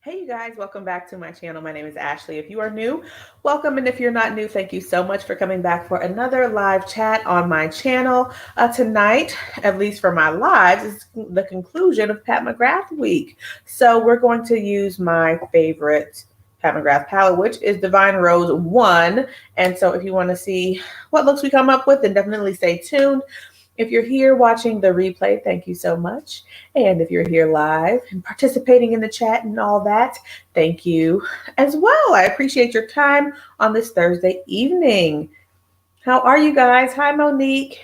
Hey, you guys, welcome back to my channel. My name is Ashley. If you are new, welcome. And if you're not new, thank you so much for coming back for another live chat on my channel. Tonight, at least for my lives, is the conclusion of Pat McGrath week. So we're going to use my favorite Pat McGrath palette, which is Divine Rose 1. And so if you want to see what looks we come up with, then definitely stay tuned. If you're here watching the replay, thank you so much. And if you're here live and participating in the chat and all that, thank you as well. I appreciate your time on this Thursday evening. How are you guys? Hi, Monique.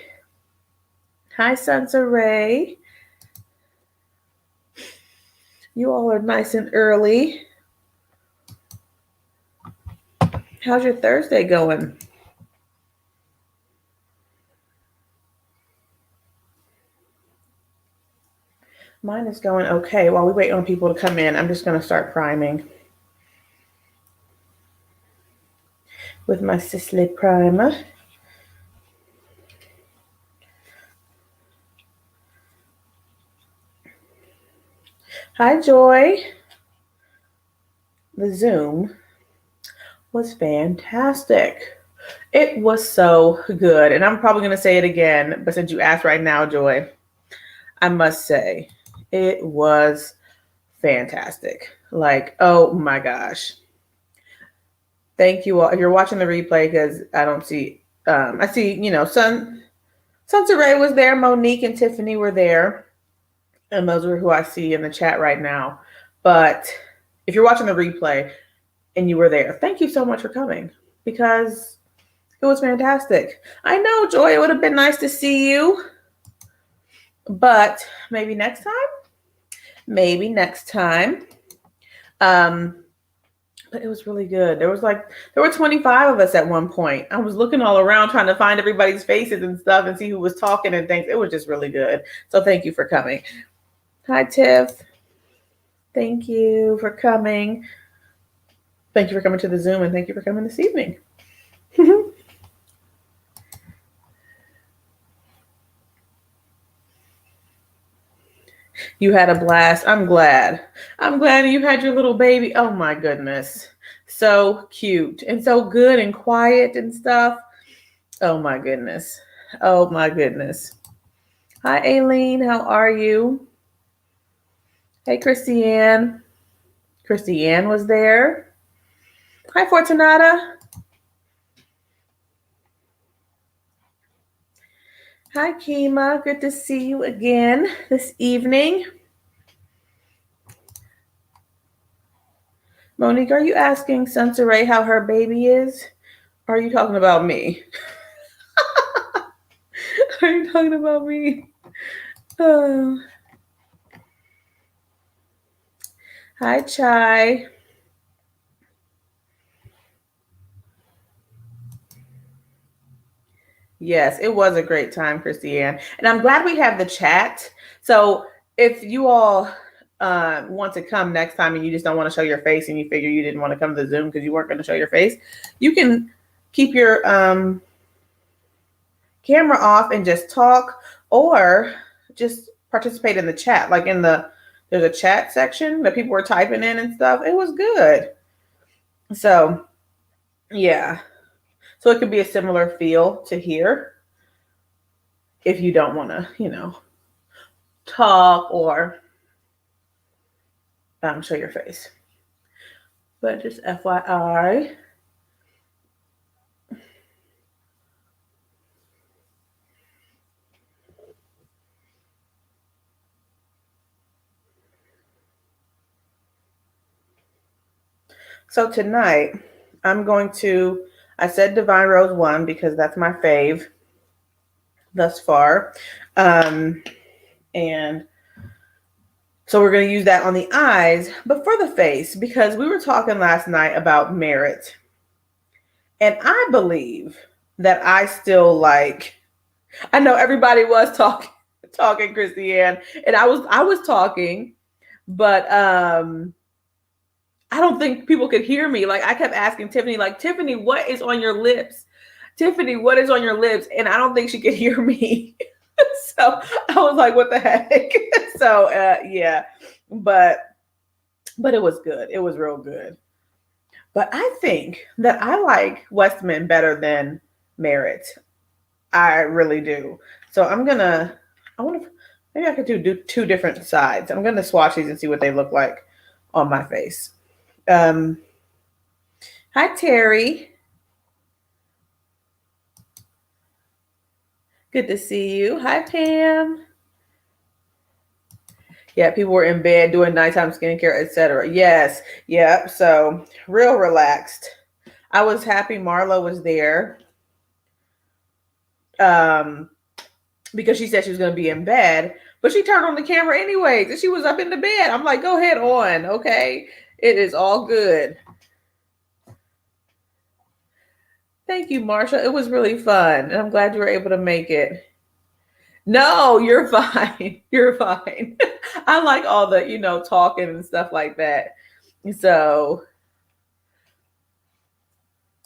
Hi, Sansa Ray. You all are nice and early. How's your Thursday going? Mine is going okay. While we wait on people to come in, I'm just going to start priming with my Sisley primer. Hi, Joy. The Zoom was fantastic. It was so good. And I'm probably going to say it again, but since you asked right now, Joy, I must say it was fantastic. Like, oh my gosh. Thank you all. If you're watching the replay, because I don't see, I see, Sansa Ray was there, Monique and Tiffany were there. And those are who I see in the chat right now. But if you're watching the replay and you were there, thank you so much for coming, because it was fantastic. I know, Joy, it would have been nice to see you, but maybe next time. Maybe next time. But it was really good. There were 25 of us at one point. I was looking all around trying to find everybody's faces and stuff and see who was talking and things. It was just really good. So thank you for coming. Hi, Tiff. Thank you for coming. Thank you for coming to the Zoom, and thank you for coming this evening. You had a blast. I'm glad. I'm glad you had your little baby. Oh my goodness. So cute and so good and quiet and stuff. Oh my goodness. Oh my goodness. Hi, Aileen. How are you? Hey, Christiane. Christiane was there. Hi, Fortunata. Hi, Kima. Good to see you again this evening. Monique, are you asking Sansa Ray how her baby is? Or are you talking about me? Are you talking about me? Oh. Hi, Chai. Yes, it was a great time, Christiane. And I'm glad we have the chat. So if you all want to come next time and you just don't want to show your face and you figure you didn't want to come to the Zoom because you weren't going to show your face, you can keep your camera off and just talk, or just participate in the chat. Like there's a chat section that people were typing in and stuff. It was good. So yeah. So it could be a similar feel to here if you don't want to, talk or show your face. But just FYI. So tonight, I said Divine Rose 1 because that's my fave thus far. And so we're going to use that on the eyes, but for the face, because we were talking last night about merit. And I believe that I still I know everybody was talking, Christiane, and I was talking, but I don't think people could hear me. Like, I kept asking Tiffany, Tiffany, what is on your lips? Tiffany, what is on your lips? And I don't think she could hear me. So I was like, what the heck? So, yeah. But but it was good. It was real good. But I think that I like Westman better than Merit. I really do. So I want to, maybe I could do two different sides. I'm going to swatch these and see what they look like on my face. Um, Hi, Terry. Good to see you. Hi, Pam. Yeah, people were in bed doing nighttime skincare, etc. Yes, yep. So real relaxed. I was happy Marla was there, um, because she said she was going to be in bed, but she turned on the camera anyways, and she was up in the bed. I'm like, go ahead on, okay? It is all good. Thank you, Marsha. It was really fun, and I'm glad you were able to make it. No, you're fine. You're fine. I like all the, talking and stuff like that. So,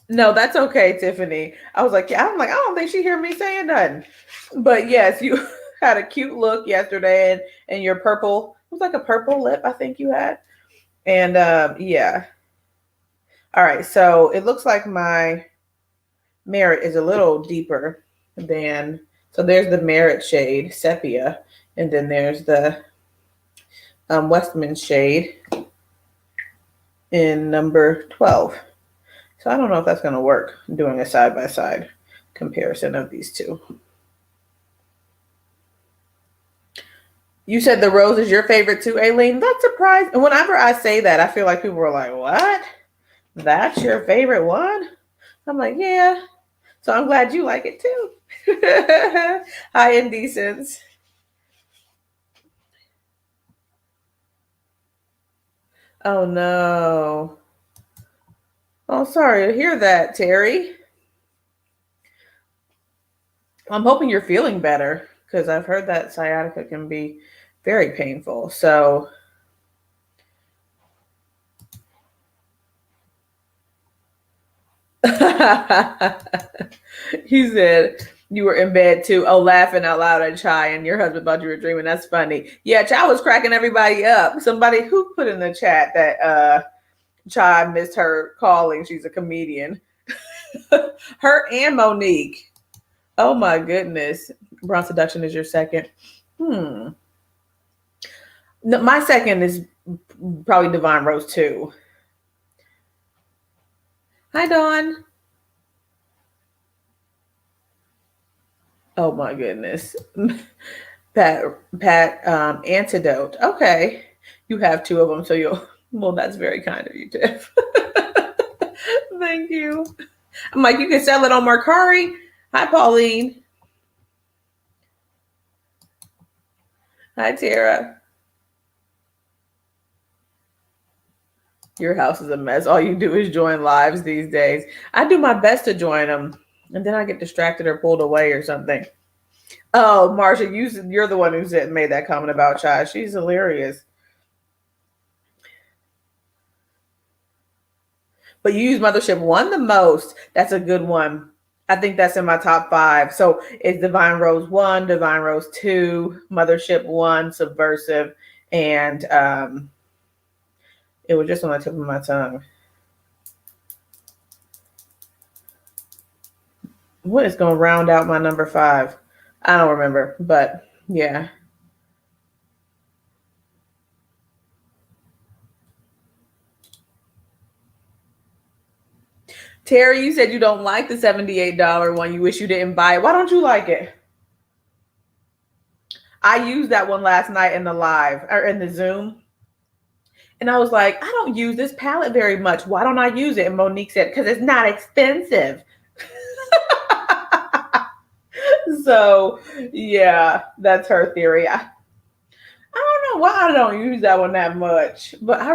no, that's okay, Tiffany. I was like, yeah, I'm like, I don't think she hear me saying nothing. But yes, you had a cute look yesterday, and your purple, it was like a purple lip, I think you had. And yeah. All right, so it looks like my Merit is a little deeper than, so there's the Merit shade, Sepia, and then there's the Westman shade in number 12. So I don't know if that's going to work, doing a side-by-side comparison of these two. You said the rose is your favorite too, Aileen? That's surprising. And whenever I say that, I feel like people are like, what? That's your favorite one? I'm like, yeah. So I'm glad you like it too. Hi, Indecents. Oh, no. Oh, sorry to hear that, Terry. I'm hoping you're feeling better, because I've heard that sciatica can be very painful. So you said you were in bed too. Oh, laughing out loud at Chai, and your husband thought you were dreaming. That's funny. Yeah, Chai was cracking everybody up. Somebody who put in the chat that Chai missed her calling. She's a comedian. Her and Monique. Oh my goodness. Brown Seduction is your second. No, my second is probably Divine Rose 2. Hi, Dawn. Oh my goodness. Pat, Antidote. Okay. You have two of them, so well, that's very kind of you, Tiff. Thank you. I'm like, you can sell it on Mercari. Hi, Pauline. Hi, Tara. Your house is a mess. All you do is join lives these days. I do my best to join them, and then I get distracted or pulled away or something. Oh, Marsha, you're the one who made that comment about Chai. She's hilarious. But you use Mothership 1 the most. That's a good one. I think that's in my top 5. So it's Divine Rose 1, Divine Rose 2, Mothership 1, Subversive, and it was just on the tip of my tongue. What is going to round out my number 5? I don't remember, but yeah. Terry, you said you don't like the $78 one. You wish you didn't buy it. Why don't you like it? I used that one last night in the live or in the Zoom. And I was like, I don't use this palette very much. Why don't I use it? And Monique said, because it's not expensive. So, yeah, that's her theory. I don't know why I don't use that one that much, but I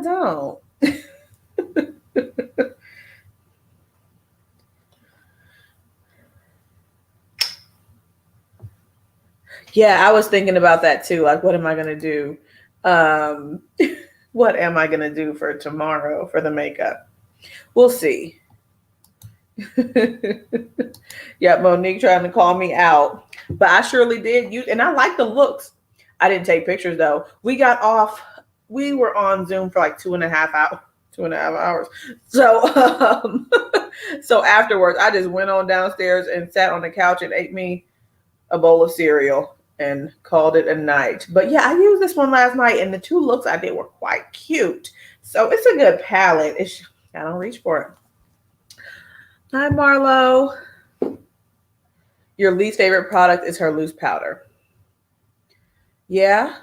don't. Yeah, I was thinking about that too. Like, what am I going to do? What am I going to do for tomorrow for the makeup? We'll see. Yeah, Monique trying to call me out, but I surely did use, and I like the looks. I didn't take pictures though. We got off we were on Zoom for like 2.5 hours. 2.5 hours. So, so afterwards, I just went on downstairs and sat on the couch and ate me a bowl of cereal and called it a night. But yeah, I used this one last night, and the two looks I did were quite cute. So it's a good palette. I don't reach for it. Hi, Marlo. Your least favorite product is her loose powder. Yeah.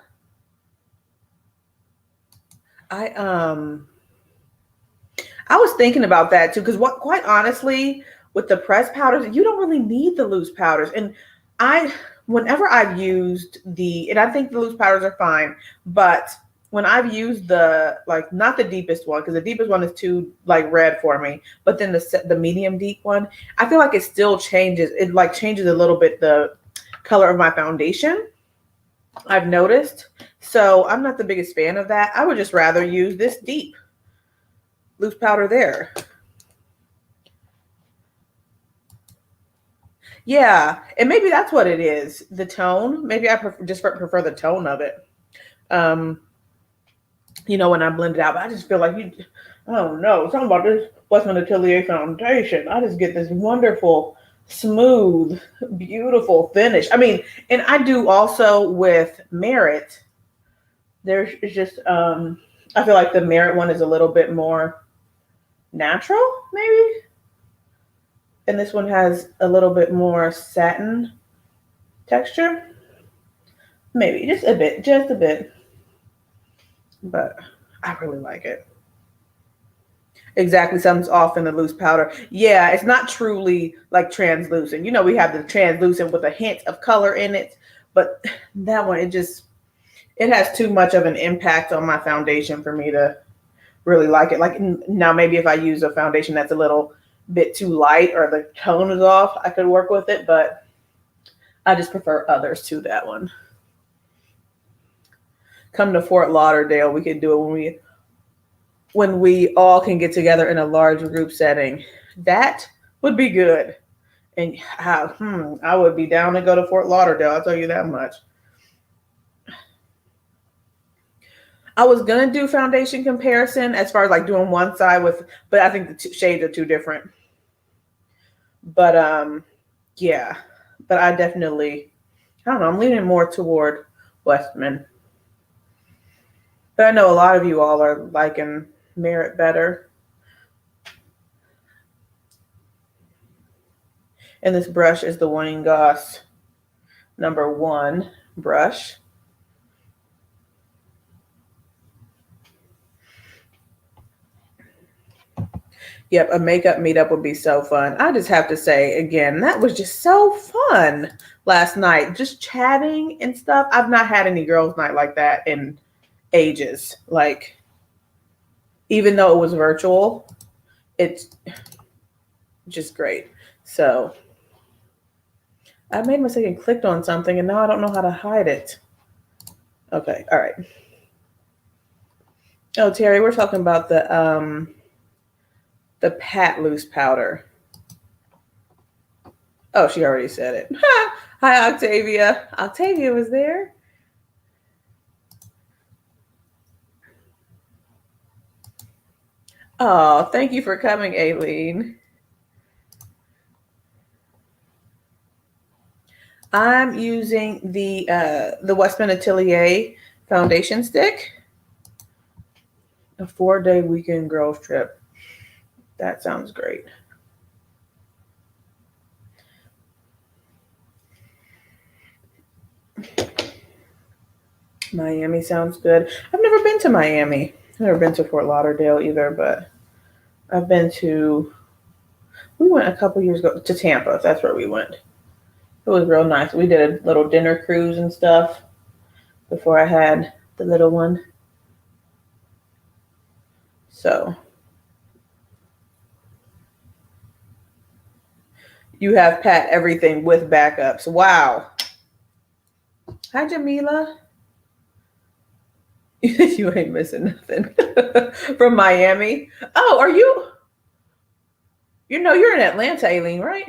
I was thinking about that too, because quite honestly, with the pressed powders, you don't really need the loose powders. And whenever I've used and I think the loose powders are fine, but when I've used like not the deepest one, because the deepest one is too like red for me, but then the medium deep one, I feel like it still changes. It like changes a little bit the color of my foundation, I've noticed. So I'm not the biggest fan of that. I would just rather use this deep loose powder there. Yeah, and maybe that's what it is. The tone. Maybe I prefer the tone of it. Um, when I blend it out, but I just feel like I don't know, something about this Westman Atelier foundation. I just get this wonderful, smooth, beautiful finish. I mean, and I do also with Merit. There's just I feel like the Merit one is a little bit more natural, maybe. And this one has a little bit more satin texture. Maybe just a bit. But I really like it. Exactly, something's off in the loose powder. Yeah, it's not truly like translucent. We have the translucent with a hint of color in it, but that one, it has too much of an impact on my foundation for me to really like it. Like now, maybe if I use a foundation that's a little bit too light or the tone is off, I could work with it, but I just prefer others to that one. Come to Fort Lauderdale. We could do it when we all can get together in a large group setting. That would be good. And I would be down to go to Fort Lauderdale. I'll tell you that much. I was gonna do foundation comparison as far as like doing one side but I think the shades are too different. But yeah, but I don't know. I'm leaning more toward Westman. But I know a lot of you all are liking Merit better. And this brush is the Wayne Goss #1 brush. Yep, a makeup meetup would be so fun. I just have to say, again, that was just so fun last night. Just chatting and stuff. I've not had any girls' night like that in ages. Like, even though it was virtual, it's just great. So I made a mistake and clicked on something, and now I don't know how to hide it. Okay, all right. Oh, Terry, we're talking about the Pat Loose powder. Oh, she already said it. Hi, Octavia. Octavia was there. Oh, thank you for coming, Aileen. I'm using the Westman Atelier foundation stick. A 4-day weekend girls trip. That sounds great. Miami sounds good. I've never been to Miami. I've never been to Fort Lauderdale either, but I've been we went a couple years ago to Tampa. That's where we went. It was real nice. We did a little dinner cruise and stuff before I had the little one. So you have Pat everything with backups. Wow. Hi, Jamila. You ain't missing nothing from Miami. Oh, are you? You're in Atlanta, Aileen, right?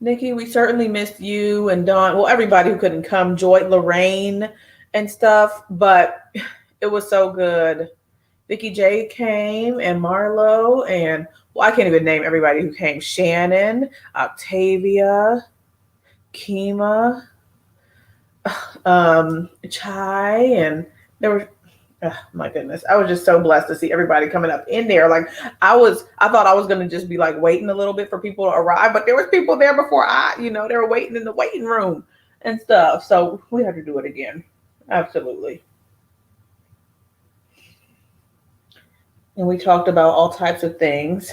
Nikki, we certainly missed you and Dawn. Well, everybody who couldn't come, Joy, Lorraine, and stuff. But it was so good. Vicky J came and Marlo and well, I can't even name everybody who came. Shannon, Octavia, Kima, Chai, and there were oh, my goodness. I was just so blessed to see everybody coming up in there. Like I thought I was gonna just be like waiting a little bit for people to arrive, but there was people there before they were waiting in the waiting room and stuff. So we had to do it again. Absolutely. And we talked about all types of things.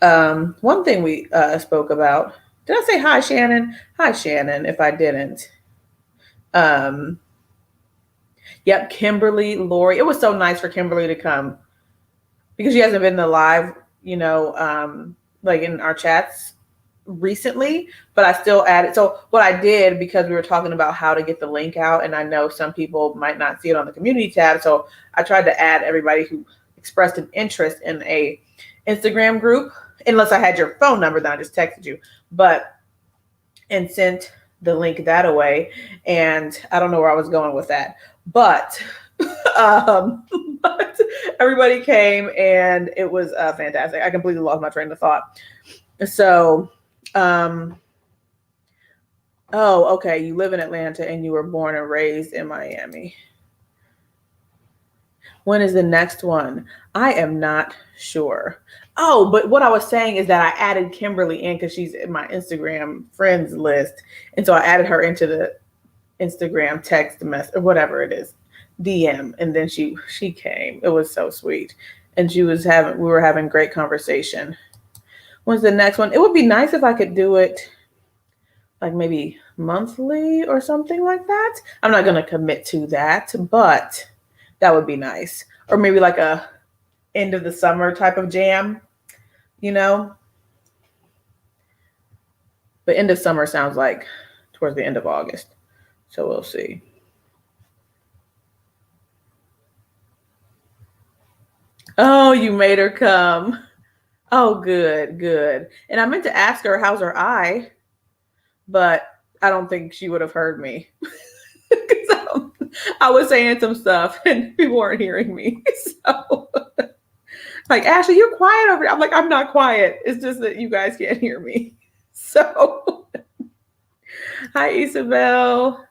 One thing we spoke about. Did I say hi, Shannon? Hi, Shannon, if I didn't. Yep, Kimberly, Lori. It was so nice for Kimberly to come because she hasn't been in the live, like in our chats recently, but I still added. So what I did, because we were talking about how to get the link out, and I know some people might not see it on the community tab, so I tried to add everybody who expressed an interest in a Instagram group, unless I had your phone number, then I just texted you, and sent the link that away. And I don't know where I was going with that, but but everybody came and it was fantastic. I completely lost my train of thought. So, oh, okay. You live in Atlanta and you were born and raised in Miami. When is the next one? I am not sure. Oh, but what I was saying is that I added Kimberly in because she's in my Instagram friends list. And so I added her into the Instagram text message or whatever it is, DM. And then she came. It was so sweet. And we were having great conversation. When's the next one? It would be nice if I could do it like maybe monthly or something like that. I'm not going to commit to that, but that would be nice. Or maybe like a end of the summer type of jam, But end of summer sounds like towards the end of August. So we'll see. Oh, you made her come. Oh, good, good. And I meant to ask her, how's her eye? But I don't think she would have heard me. I was saying some stuff and people weren't hearing me. So, like, Ashley, you're quiet over here. I'm like, I'm not quiet. It's just that you guys can't hear me. So, hi, Isabel.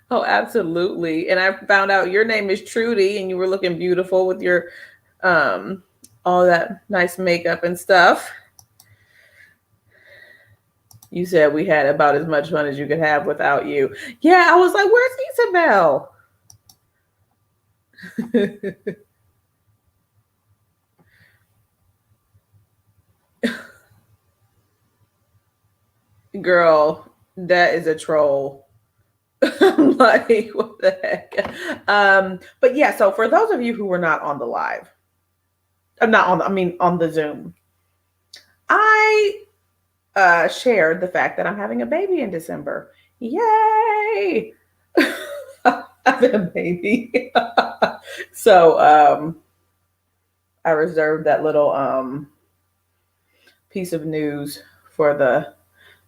Oh, absolutely. And I found out your name is Trudy and you were looking beautiful with your all that nice makeup and stuff. You said we had about as much fun as you could have without you. Yeah, I was like, where's Isabel? Girl, that is a troll. I'm like, what the heck? But yeah, so for those of you who were not on the live, on the Zoom, I shared the fact that I'm having a baby in December. Yay! Having a baby. So I reserved that little piece of news for the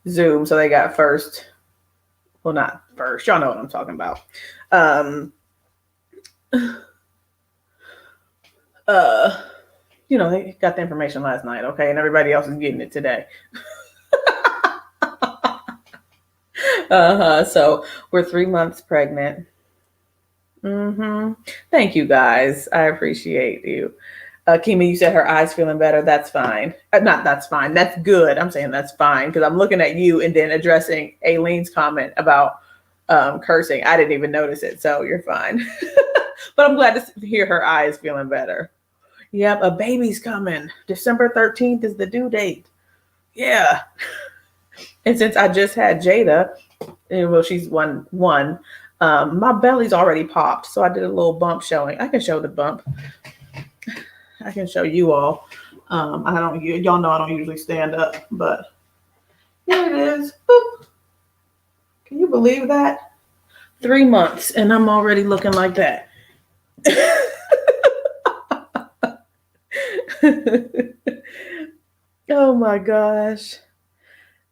Zoom, so they got first. Well, not first. Y'all know what I'm talking about. They got the information last night, okay, and everybody else is getting it today. So we're 3 months pregnant. Thank you guys. I appreciate you. Kima, you said her eyes feeling better. That's fine. Not that's fine. That's good. I'm saying that's fine because I'm looking at you and then addressing Aileen's comment about cursing. I didn't even notice it, so you're fine. But I'm glad to hear her eyes feeling better. Yep, a baby's coming. December 13th is the due date. Yeah. And since I just had Jada, she's one. My belly's already popped, so I did a little bump showing. I can show the bump. I can show you all. Y'all know I don't usually stand up, but here it is. Boop. Can you believe that? 3 months and I'm already looking like that. Oh my gosh.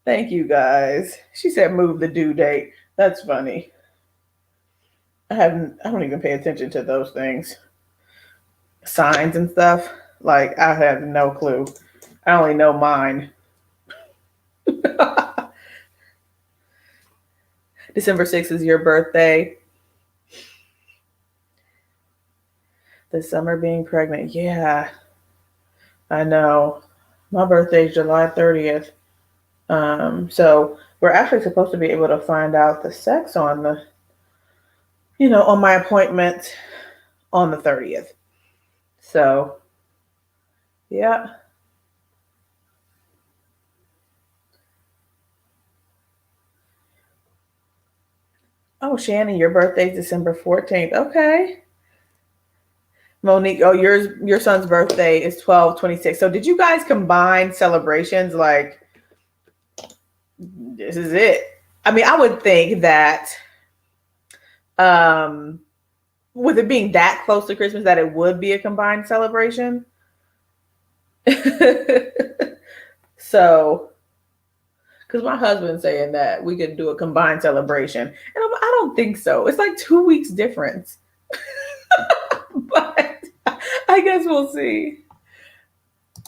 Thank you guys. She said move the due date. That's funny. I don't even pay attention to those things. Signs and stuff. Like I have no clue. I only know mine. December 6th is your birthday. The summer being pregnant. Yeah, I know. My birthday is July 30th. So we're actually supposed to be able to find out the sex on on my appointment on the 30th. So, yeah. Oh, Shannon, your birthday's December 14th. Okay. Monique, oh, your son's birthday is 12/26. So did you guys combine celebrations? Like, this is it. I mean, I would think that um with it being that close to Christmas that it would be a combined celebration. So, because my husband's saying that we could do a combined celebration, and I don't think so. It's like 2 weeks difference, but I guess we'll see.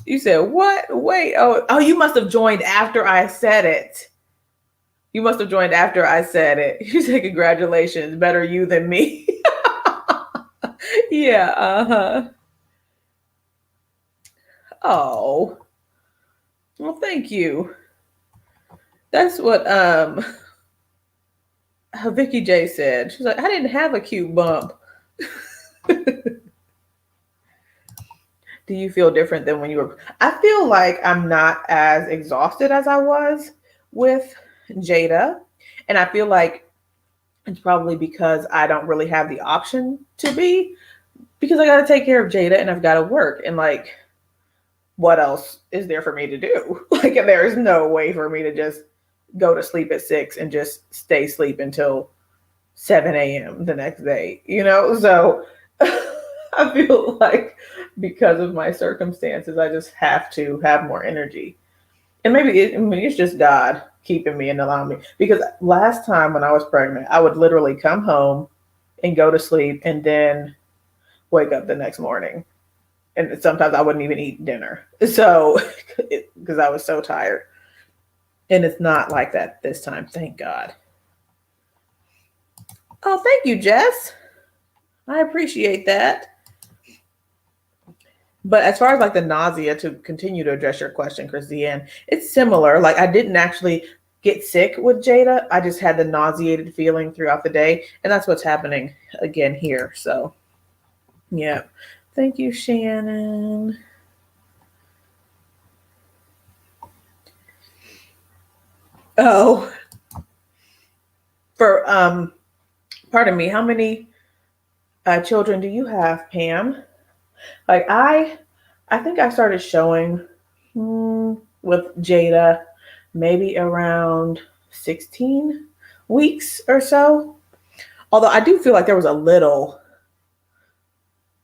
You said what? Wait, oh, you must have joined after I said it. You must have joined after I said it. You said congratulations, better you than me. Yeah, uh-huh. Oh, well, thank you. That's what Vicky J said. She's like, I didn't have a cute bump. Do you feel different than when you were? I feel like I'm not as exhausted as I was with Jada. And I feel like it's probably because I don't really have the option to be, because I got to take care of Jada and I've got to work. And like, what else is there for me to do? Like, there is no way for me to just go to sleep at 6 and just stay asleep until 7 a.m. the next day, So I feel like because of my circumstances, I just have to have more energy. And maybe it's just God keeping me and allowing me. Because last time when I was pregnant, I would literally come home and go to sleep and then wake up the next morning. And sometimes I wouldn't even eat dinner. So, because I was so tired. And it's not like that this time, thank God. Oh, thank you, Jess. I appreciate that. But as far as like the nausea, to continue to address your question, Christiane, it's similar. Like I didn't actually get sick with Jada. I just had the nauseated feeling throughout the day. And that's what's happening again here. So, yeah. Thank you, Shannon. Oh, for pardon me, how many children do you have, Pam? Like I think I started showing with Jada maybe around 16 weeks or so. Although I do feel like there was a little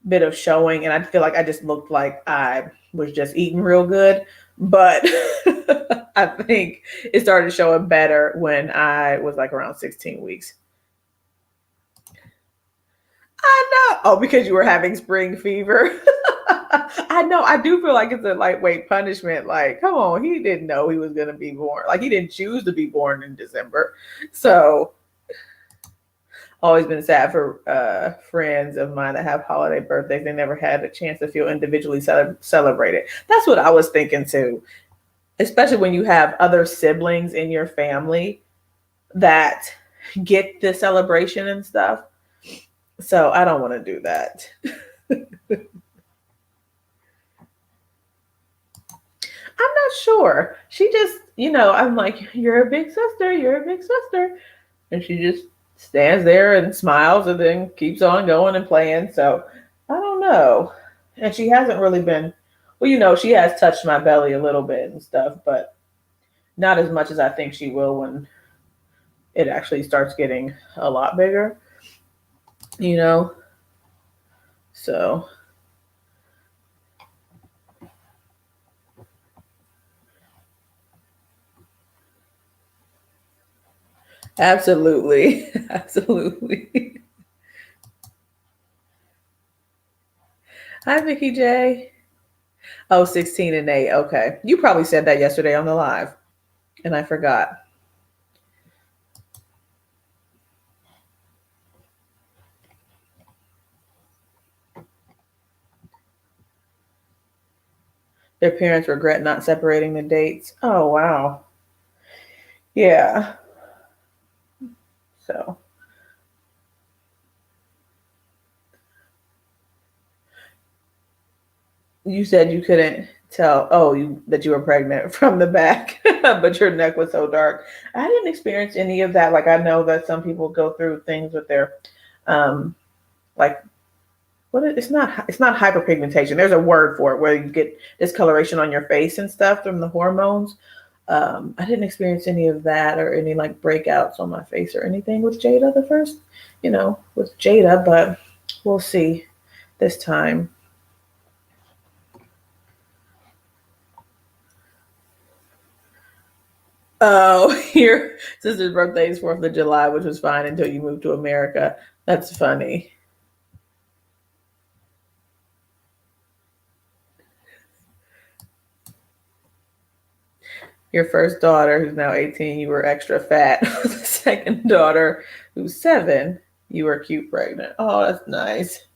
bit of showing, and I feel like I just looked like I was just eating real good. But I think it started showing better when I was like around 16 weeks. I know. Oh, because you were having spring fever. I know. I do feel like it's a lightweight punishment. Like, come on, he didn't know he was going to be born. Like, he didn't choose to be born in December. So, always been sad for friends of mine that have holiday birthdays. They never had a chance to feel individually celebrated. That's what I was thinking too. Especially when you have other siblings in your family that get the celebration and stuff. So I don't want to do that. I'm not sure. She just, I'm like, you're a big sister, you're a big sister. And she just stands there and smiles and then keeps on going and playing. So I don't know. And she hasn't really been, well, she has touched my belly a little bit and stuff, but not as much as I think she will when it actually starts getting a lot bigger, you know? So Absolutely. Absolutely. Hi, Vicky J. Oh, 16 and 8. Okay. You probably said that yesterday on the live, and I forgot. Their parents regret not separating the dates. Oh, wow. Yeah. So you said you couldn't tell, that you were pregnant from the back, but your neck was so dark. I didn't experience any of that. Like, I know that some people go through things with their, um, like, it's not hyperpigmentation. There's a word for it where you get discoloration on your face and stuff from the hormones. I didn't experience any of that or any like breakouts on my face or anything with Jada the first, with Jada, but we'll see this time. Oh, your sister's birthday is 4th of July, which was fine until you moved to America. That's funny. Your first daughter, who's now 18, you were extra fat. The second daughter, who's 7, you were cute pregnant. Oh, that's nice.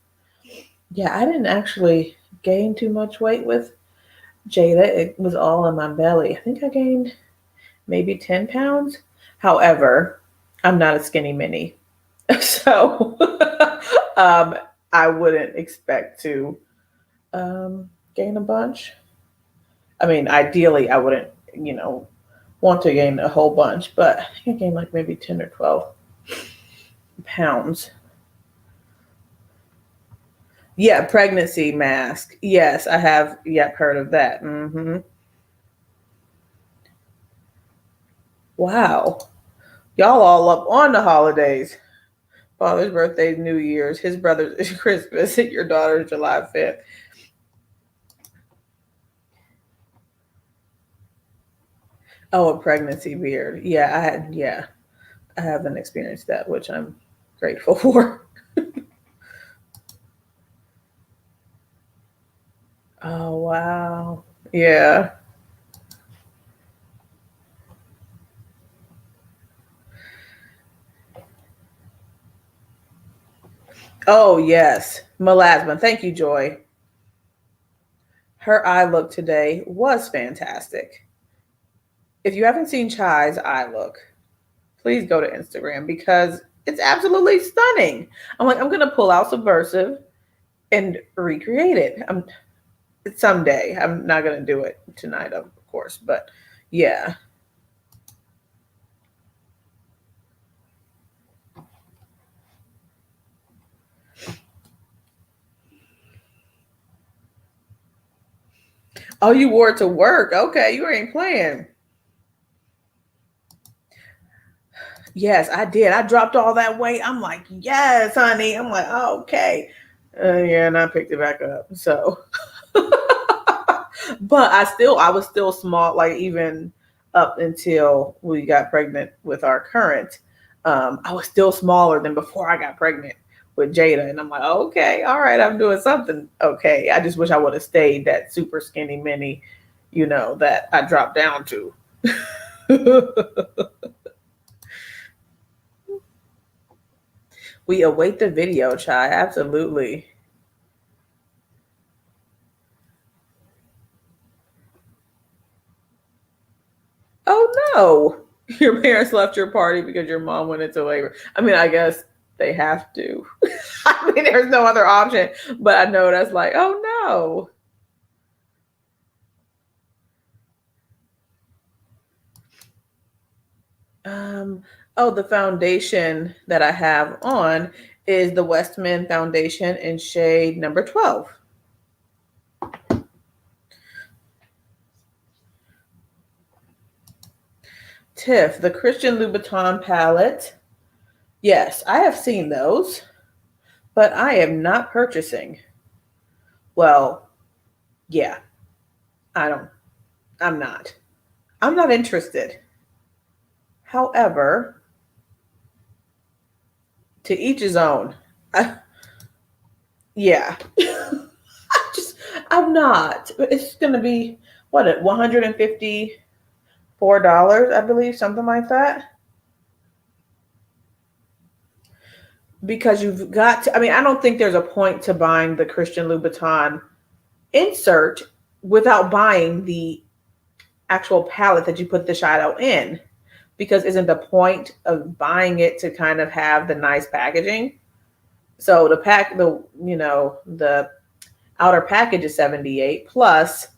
Yeah, I didn't actually gain too much weight with Jada. It was all in my belly. I think I gained maybe 10 pounds. However, I'm not a skinny mini. So um, I wouldn't expect to gain a bunch. I mean, ideally, I wouldn't, want to gain a whole bunch, but I think I gained like maybe 10 or 12 pounds. Yeah, pregnancy mask. Yes, I have yet heard of that. Wow. Y'all all up on the holidays. Father's birthday, New Year's, his brother's Christmas, your daughter's July 5th. Oh, a pregnancy beard. I haven't experienced that, which I'm grateful for. Oh, wow. Yeah. Oh, yes. Melasma. Thank you, Joy. Her eye look today was fantastic. If you haven't seen Chai's eye look, please go to Instagram because it's absolutely stunning. I'm going to pull out Subversive and recreate it. Someday. I'm not going to do it tonight, of course, but yeah. Oh, you wore it to work. Okay, you ain't playing. Yes, I did. I dropped all that weight. I'm like, yes, honey. I'm like, oh, okay. Yeah, and I picked it back up. So, but I was still small, like even up until we got pregnant with our current. I was still smaller than before I got pregnant with Jada. And I'm like, okay, all right, I'm doing something okay. I just wish I would have stayed that super skinny mini, that I dropped down to. We await the video, Chai. Absolutely. Oh no. Your parents left your party because your mom went into labor. I mean, I guess they have to. I mean, there's no other option. But I know that's like, oh no. Um, the foundation that I have on is the Westman Foundation in shade number 12. Tiff, the Christian Louboutin palette. Yes, I have seen those, but I am not purchasing. Well, yeah, I don't, I'm not. I'm not interested. However, To each his own. I, yeah. I'm not. It's gonna be what, at $154, I believe, something like that. Because you've got to, I mean, I don't think there's a point to buying the Christian Louboutin insert without buying the actual palette that you put the shadow in. Because isn't the point of buying it to kind of have the nice packaging? So the outer package is 78 plus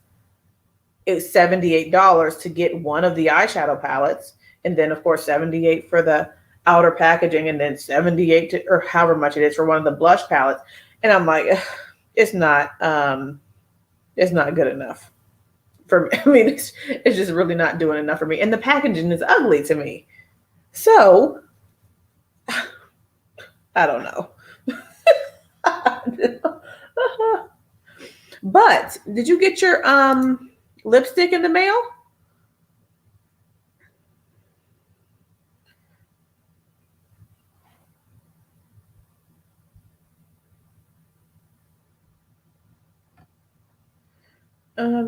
it's $78 to get one of the eyeshadow palettes, and then of course 78 for the outer packaging, and then 78 or however much it is for one of the blush palettes. And I'm like, it's not good enough for me. I mean, it's just really not doing enough for me, and the packaging is ugly to me. So I don't know. But did you get your lipstick in the mail?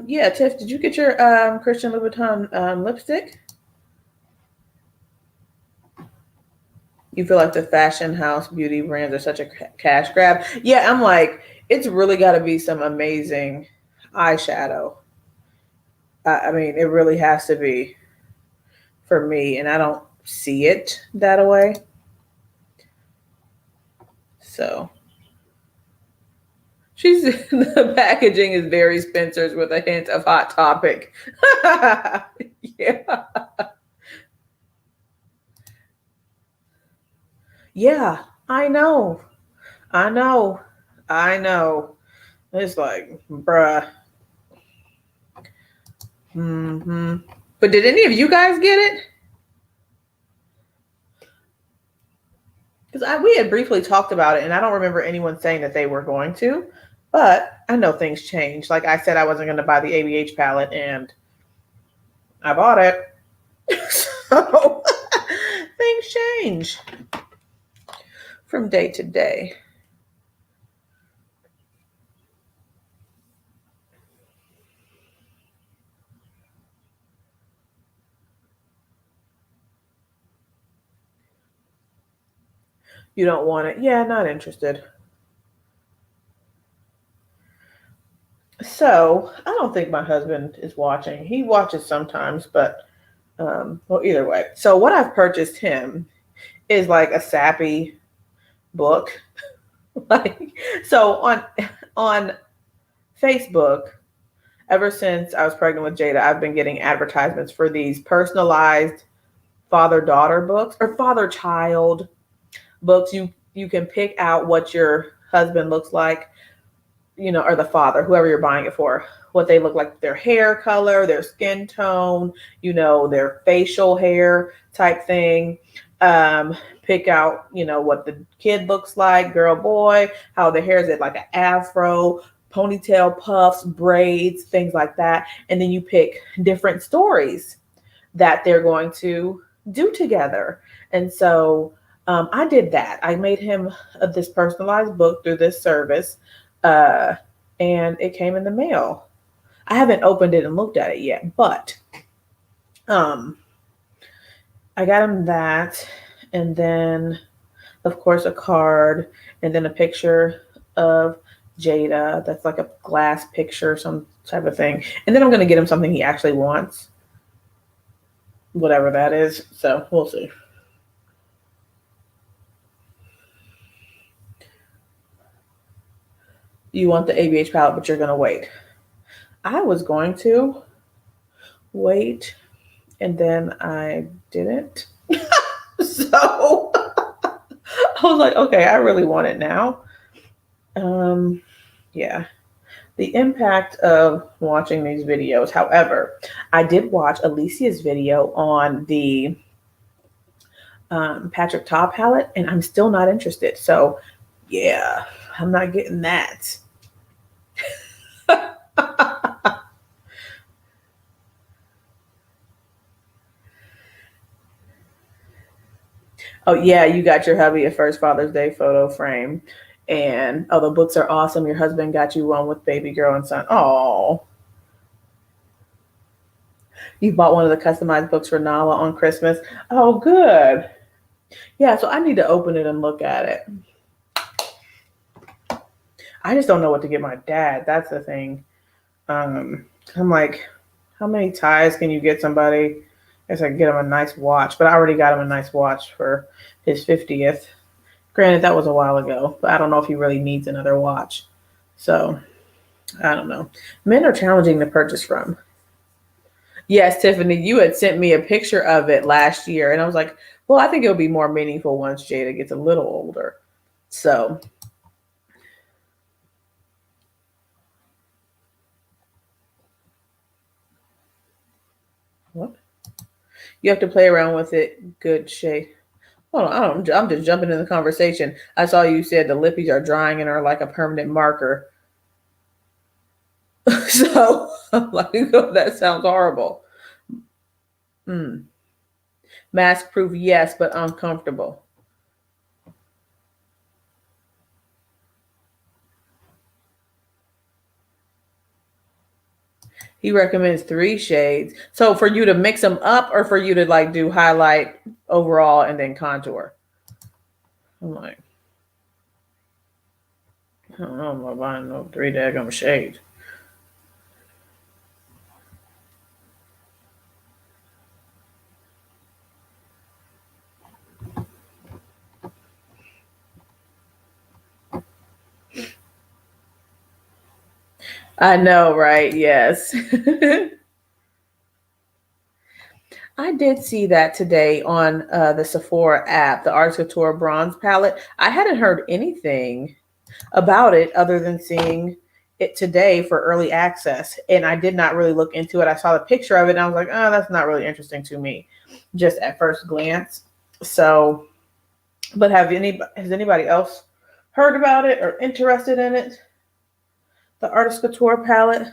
Yeah, Tiff, did you get your Christian Louboutin lipstick? You feel like the fashion house beauty brands are such a cash grab? Yeah, I'm like, it's really got to be some amazing eyeshadow. I mean, it really has to be for me, and I don't see it that way. So the packaging is very Spencer's with a hint of Hot Topic. Yeah. Yeah, I know. I know. I know. It's like, bruh. But did any of you guys get it? Because we had briefly talked about it, and I don't remember anyone saying that they were going to. But I know things change. Like I said, I wasn't going to buy the ABH palette, and I bought it. So things change from day to day. You don't want it? Yeah, not interested. So I don't think my husband is watching. He watches sometimes, but well, either way. So what I've purchased him is like a sappy book. Like, so on Facebook, ever since I was pregnant with Jada, I've been getting advertisements for these personalized father-daughter books or father-child books. You can pick out what your husband looks like, or the father, whoever you're buying it for, what they look like, their hair color, their skin tone, their facial hair type thing. Pick out, what the kid looks like, girl, boy, how the hair is, it like an afro, ponytail, puffs, braids, things like that. And then you pick different stories that they're going to do together. And so I did that. I made him this personalized book through this service, and it came in the mail. I haven't opened it and looked at it yet, but I got him that, and then of course a card, and then a picture of Jada that's like a glass picture, some type of thing. And then I'm going to get him something he actually wants, whatever that is. So we'll see. You want the ABH palette, but you're going to wait. I was going to wait, and then I didn't. So I was like, okay, I really want it now. Yeah. The impact of watching these videos. However, I did watch Alicia's video on the Patrick Ta palette, and I'm still not interested. So, yeah, I'm not getting that. Oh yeah, you got your hubby a first Father's Day photo frame. And oh, the books are awesome. Your husband got you one with baby girl and son. Oh, you bought one of the customized books for Nala on Christmas. Oh, good. Yeah, so I need to open it and look at it. I just don't know what to get my dad. That's the thing. I'm like, how many ties can you get somebody? I guess I can get him a nice watch, but I already got him a nice watch for his 50th. Granted, that was a while ago, but I don't know if he really needs another watch. So I don't know. Men are challenging to purchase from. Yes, Tiffany, you had sent me a picture of it last year, and I was like, well, I think it'll be more meaningful once Jada gets a little older. So, what? You have to play around with it. Good shade. Hold on, I'm just jumping in the conversation. I saw you said the lippies are drying and are like a permanent marker. So, I'm like, oh, that sounds horrible. Mm. Mask proof, yes, but uncomfortable. He recommends 3 shades. So for you to mix them up or for you to like do highlight overall and then contour? I'm like, I don't know, I'm not buying no 3 daggum shades. I know, right? Yes. I did see that today on the Sephora app, the Art Couture Bronze Palette. I hadn't heard anything about it other than seeing it today for early access. And I did not really look into it. I saw the picture of it and I was like, oh, that's not really interesting to me, just at first glance. So, but has anybody else heard about it or interested in it? The Artist Couture palette?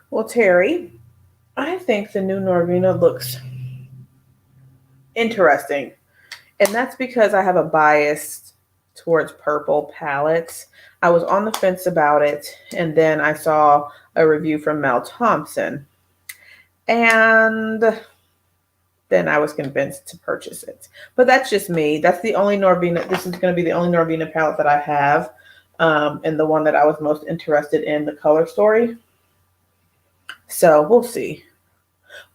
Well, Terry, I think the new Norvina looks interesting. And that's because I have a bias towards purple palettes. I was on the fence about it, and then I saw a review from Mel Thompson, and then I was convinced to purchase it. But that's just me. That's the only Norvina. This is going to be the only Norvina palette that I have, and the one that I was most interested in, the color story. So we'll see.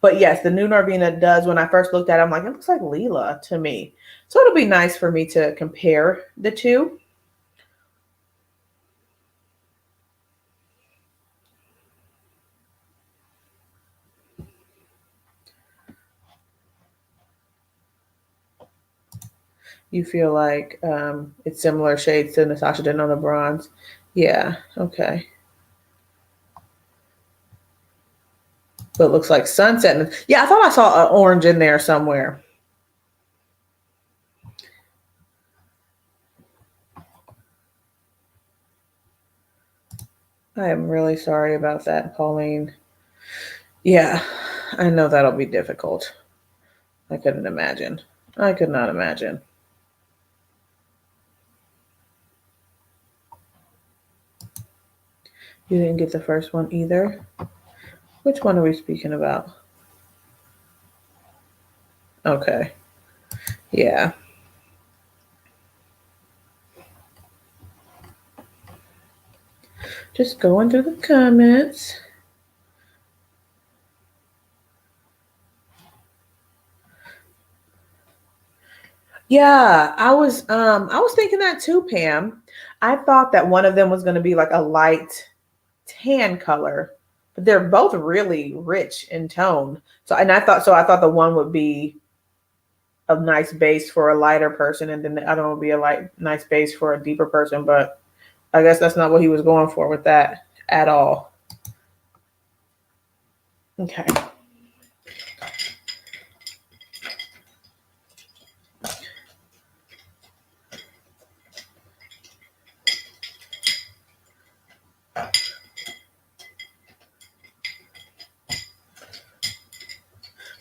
But yes, the new Norvina does. When I first looked at it, I'm like, it looks like Leela to me. So it'll be nice for me to compare the two. You feel like it's similar shades to Natasha Denona Bronze. Yeah, okay. But it looks like sunset. Yeah, I thought I saw an orange in there somewhere. I am really sorry about that, Pauline. Yeah, I know that'll be difficult. I couldn't imagine. I could not imagine. You didn't get the first one either? Which one are we speaking about? Okay. Yeah. Just going through the comments. Yeah, I was thinking that too, Pam. I thought that one of them was going to be like a light tan color, but they're both really rich in tone. So I thought the one would be a nice base for a lighter person, and then the other one would be a nice base for a deeper person. But I guess that's not what he was going for with that at all. Okay.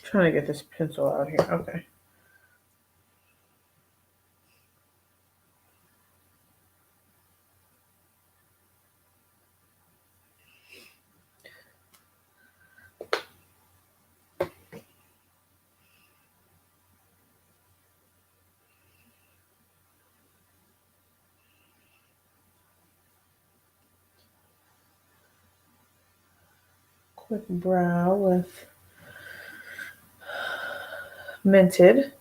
Trying to get this pencil out here. Okay. Quick brow with Minted.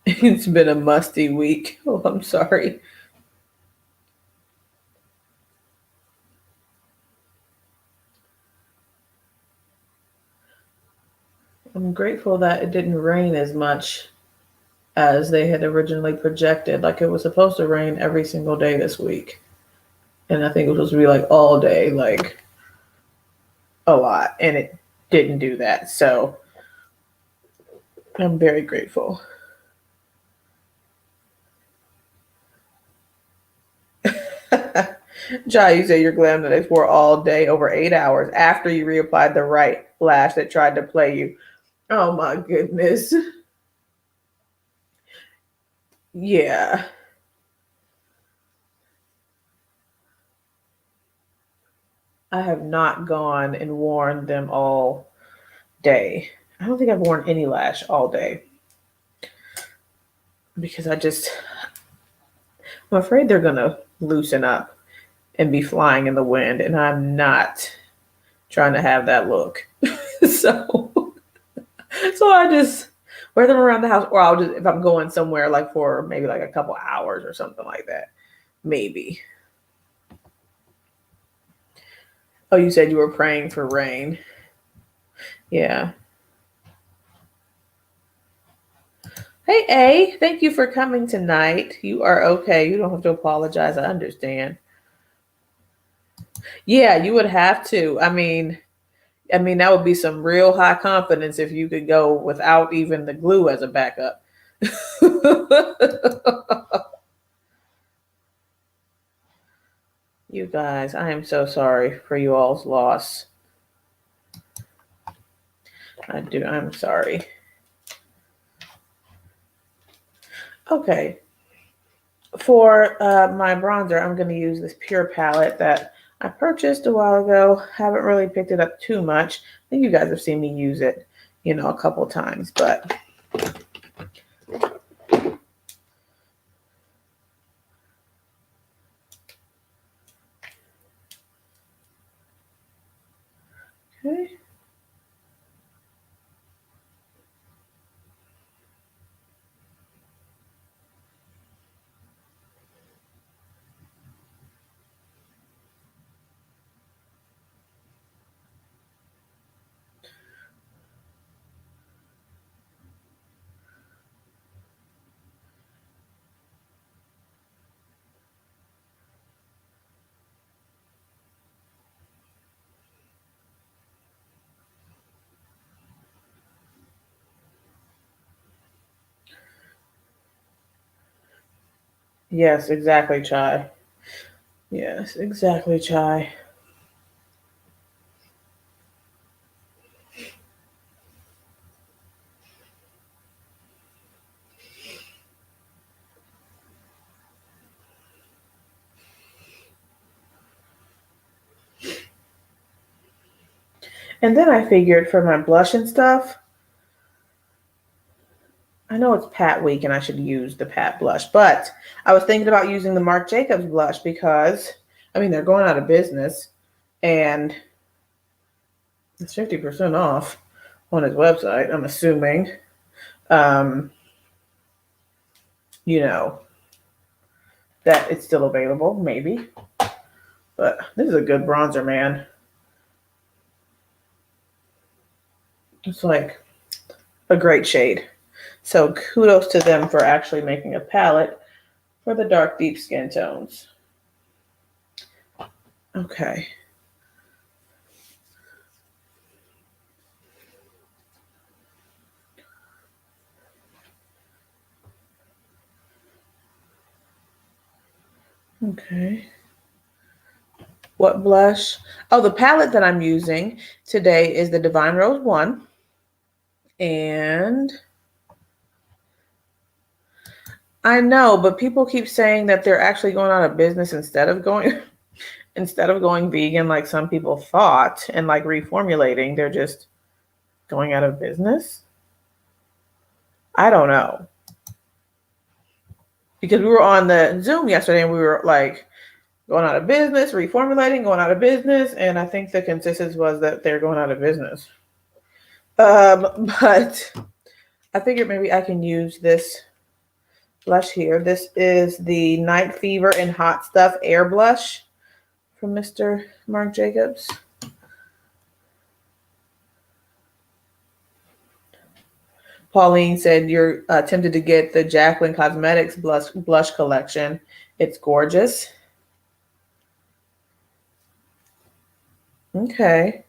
It's been a musty week. Oh, I'm sorry. I'm grateful that it didn't rain as much as they had originally projected. Like, it was supposed to rain every single day this week. And I think it was supposed to be like all day, like a lot. And it didn't do that. So I'm very grateful. Jai, you say you're glad that they wore all day over 8 hours after you reapplied the right lash that tried to play you. Oh my goodness. Yeah. I have not gone and worn them all day. I don't think I've worn any lash all day because I'm afraid they're going to loosen up and be flying in the wind, and I'm not trying to have that look. so I just wear them around the house, or I'll just, if I'm going somewhere like for maybe like a couple hours or something like that, maybe. Oh, you said you were praying for rain. Yeah. Hey, A, thank you for coming tonight. You are okay. You don't have to apologize. I understand. Yeah, you would have to. I mean, that would be some real high confidence if you could go without even the glue as a backup. You guys, I am so sorry for you all's loss. I'm sorry. Okay. For my bronzer, I'm going to use this Pure palette that I purchased a while ago. Haven't really picked it up too much. I think you guys have seen me use it, a couple times, but okay. Yes, exactly, Chai. Yes, exactly, Chai. And then I figured for my blush and stuff, I know it's Pat week and I should use the Pat blush, but I was thinking about using the Marc Jacobs blush because, they're going out of business and it's 50% off on his website, I'm assuming. Um, you know, that it's still available, maybe. But this is a good bronzer, man. It's like a great shade. So kudos to them for actually making a palette for the dark, deep skin tones. Okay. Okay. What blush? Oh, the palette that I'm using today is the Divine Rose 1. And I know, but people keep saying that they're actually going out of business instead of going vegan like some people thought and like reformulating, they're just going out of business. I don't know. Because we were on the Zoom yesterday and we were like going out of business, reformulating, going out of business, and I think the consensus was that they're going out of business. But I figured maybe I can use this blush here. This is the Night Fever and Hot Stuff Air Blush from Mr. Marc Jacobs. Pauline said you're tempted to get the Jacqueline Cosmetics blush collection. It's gorgeous. Okay.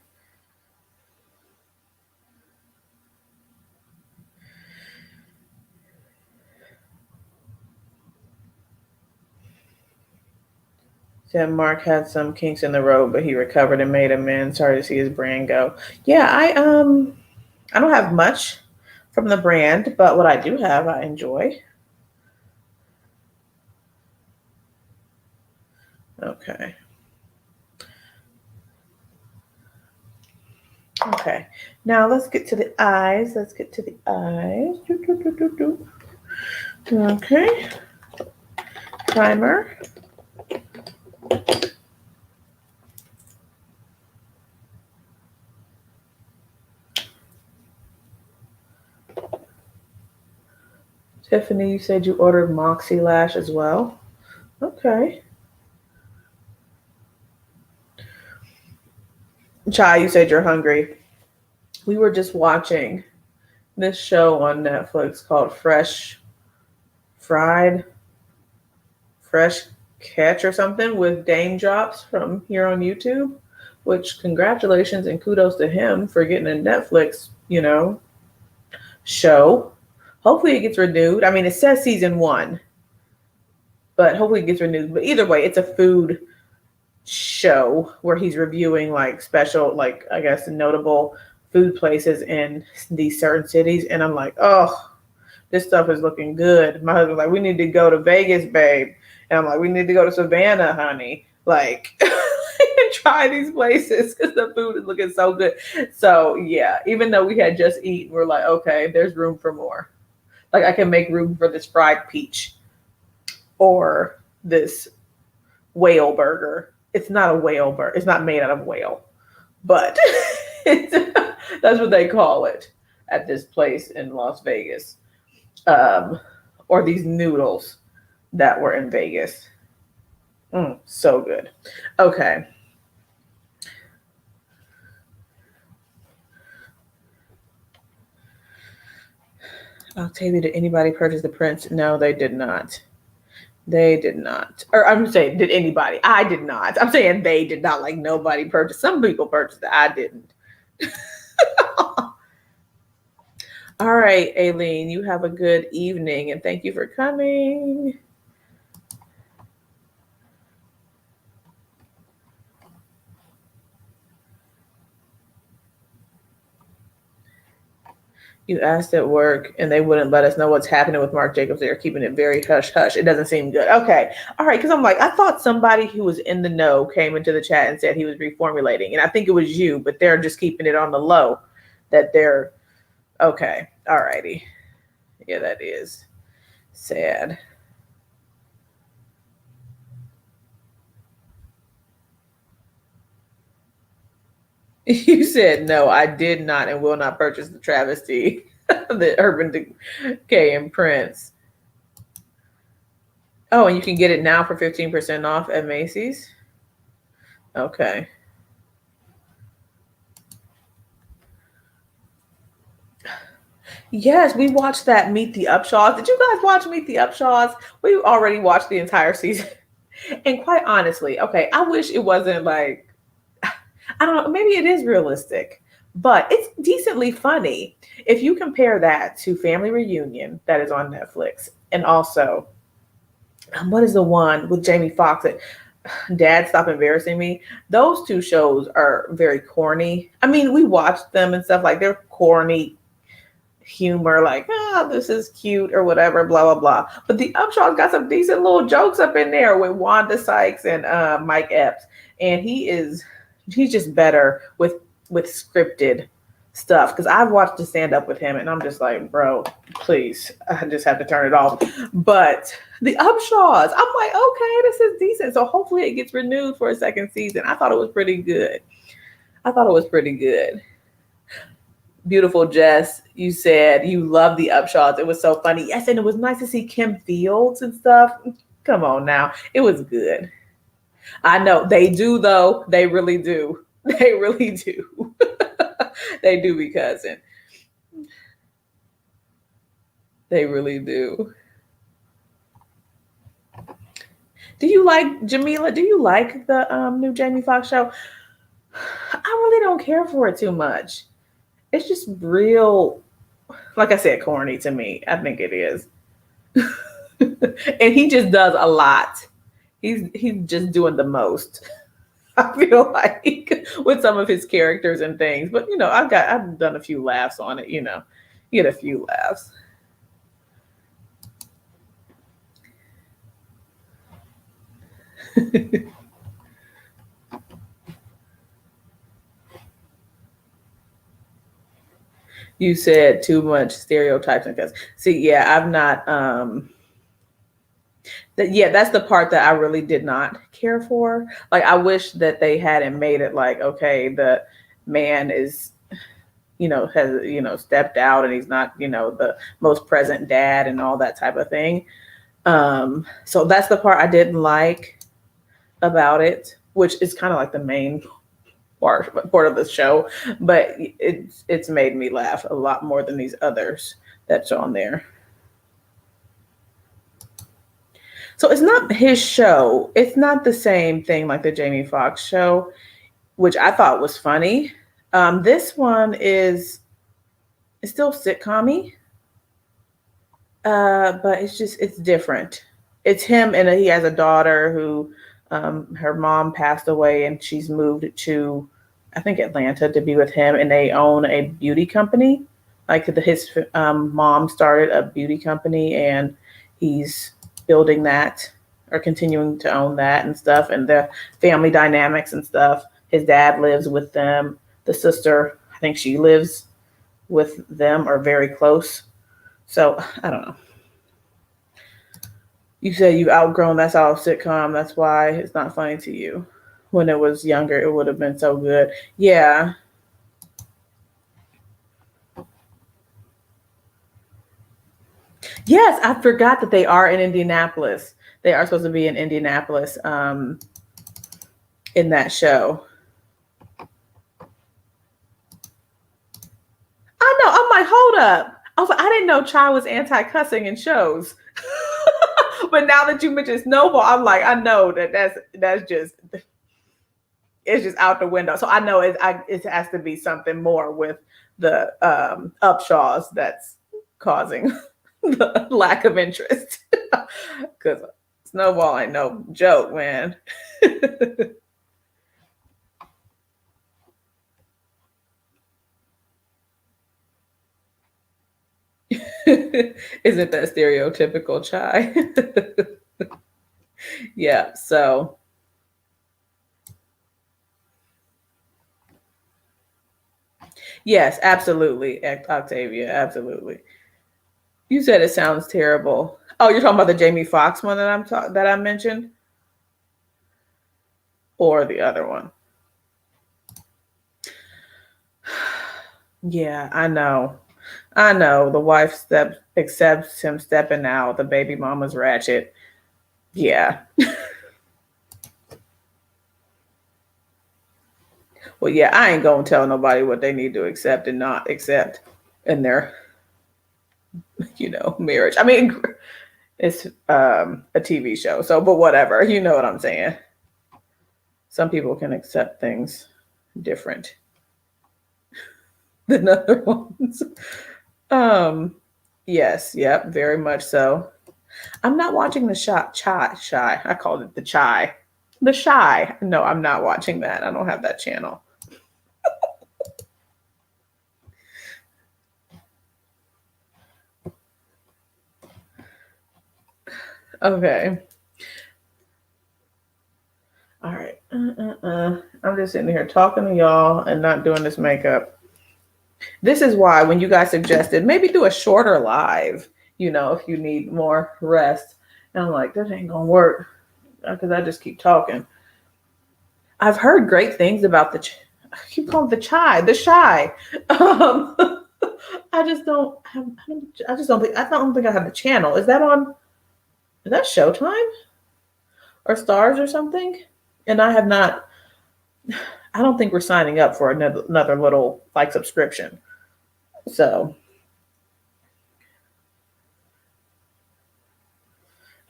Said Mark had some kinks in the road, but he recovered and made amends. Sorry to see his brand go. Yeah, I don't have much from the brand, but what I do have, I enjoy. Okay. Okay. Now let's get to the eyes. Let's get to the eyes. Okay. Primer. Tiffany, you said you ordered Moxie Lash as well. Okay. Chai, you said you're hungry. We were just watching this show on Netflix called Fresh Catch or something with Dame Drops from here on YouTube, which congratulations and kudos to him for getting a Netflix, show. Hopefully it gets renewed. I mean, it says season 1, but hopefully it gets renewed. But either way, it's a food show where he's reviewing like special, like I guess notable food places in these certain cities. And I'm like, oh, this stuff is looking good. My husband's like, we need to go to Vegas, babe. And I'm like, we need to go to Savannah, honey. Like, and try these places because the food is looking so good. So yeah, even though we had just eaten, we're like, okay, there's room for more. Like I can make room for this fried peach or this whale burger. It's not a whale burger. It's not made out of whale, but that's what they call it at this place in Las Vegas. Or these noodles that were in Vegas. So good. Okay. Octavia, did anybody purchase the prints? No, they did not. They did not. Or I'm saying, did anybody? I did not. I'm saying they did not. Like nobody purchased. Some people purchased it. I didn't. All right, Aileen, you have a good evening and thank you for coming. You asked at work and they wouldn't let us know what's happening with Marc Jacobs. They're keeping it very hush hush. It doesn't seem good. Okay. All right. Because I'm like, I thought somebody who was in the know came into the chat and said he was reformulating. And I think it was you, but they're just keeping it on the low that they're okay. All righty. Yeah, that is sad. You said no, I did not and will not purchase the travesty, the Urban Decay and Prince. Oh, and you can get it now for 15% off at Macy's. Okay. Yes, we watched that Meet the Upshaws. Did you guys watch Meet the Upshaws? We already watched the entire season. And quite honestly, okay, I wish it wasn't like, I don't know, maybe it is realistic, but it's decently funny. If you compare that to Family Reunion that is on Netflix, and also, what is the one with Jamie Foxx that Dad Stop Embarrassing Me? Those two shows are very corny. I mean, we watched them and stuff, like they're corny humor, like, oh, this is cute or whatever, blah, blah, blah. But the Upshaw's got some decent little jokes up in there with Wanda Sykes and Mike Epps. And he's just better with scripted stuff. Because I've watched the stand up with him and I'm just like, bro, please, I just have to turn it off. But the Upshaws, I'm like, okay, this is decent. So hopefully it gets renewed for a second season. I thought it was pretty good. Beautiful Jess, you said you love the Upshaws. It was so funny. Yes, and it was nice to see Kim Fields and stuff. Come on now. It was good. I know they do, though. They really do. They really do. They do be cousin. They really do. Do you like Jamila? Do you like the new Jamie Foxx show? I really don't care for it too much. It's just real, like I said, corny to me. I think it is. And he just does a lot. He's just doing the most. I feel like with some of his characters and things. But I've done a few laughs on it, Get a few laughs. You said too much stereotypes and cuss. See, yeah, I've not that's the part that I really did not care for. Like, I wish that they hadn't made it like, okay, the man is, has, stepped out and he's not, the most present dad and all that type of thing. So that's the part I didn't like about it, which is kind of like the main part of the show, but it's made me laugh a lot more than these others that's on there. So it's not his show. It's not the same thing like the Jamie Foxx show, which I thought was funny. This one is still sitcom-y, but it's different. It's him, and he has a daughter who her mom passed away, and she's moved to, I think, Atlanta to be with him, and they own a beauty company. Like his mom started a beauty company, and he's building that or continuing to own that and stuff, and the family dynamics and stuff. His dad lives with them. The sister, I think she lives with them or very close. So I don't know. You said you've outgrown that's all sitcom. That's why it's not funny to you. When it was younger, it would have been so good. Yeah. Yes, I forgot that they are in Indianapolis. They are supposed to be in Indianapolis in that show. I know. I'm like, hold up. I was like, I didn't know Chai was anti-cussing in shows. But now that you mentioned Snowball, I'm like, I know that's just, it's just out the window. So I know it has to be something more with the Upshaws that's causing the lack of interest. Because Snowball ain't no joke, man. Isn't that stereotypical Chai? Yeah, so yes, absolutely, Octavia, absolutely. You said it sounds terrible. Oh, you're talking about the Jamie Foxx one that I mentioned, or the other one? Yeah, I know. I know. The wife accepts him stepping out. The baby mama's ratchet. Yeah. Well, yeah, I ain't gonna tell nobody what they need to accept and not accept in their, marriage. I mean, It's a TV show. So, but whatever, you know what I'm saying. Some people can accept things different than other ones. Um, yes, yep, very much so. I'm not watching the Shy. I called it the Chai. The Shy. No, I'm not watching that. I don't have that channel. Okay. All right. I'm just sitting here talking to y'all and not doing this makeup. This is why when you guys suggested maybe do a shorter live, if you need more rest. And I'm like, that ain't gonna work because I just keep talking. I've heard great things about I keep calling it the Shy. I just don't have, I just don't think, I don't think I have the channel. Is that Showtime or Stars or something? And I have not, I don't think we're signing up for another little like subscription. So,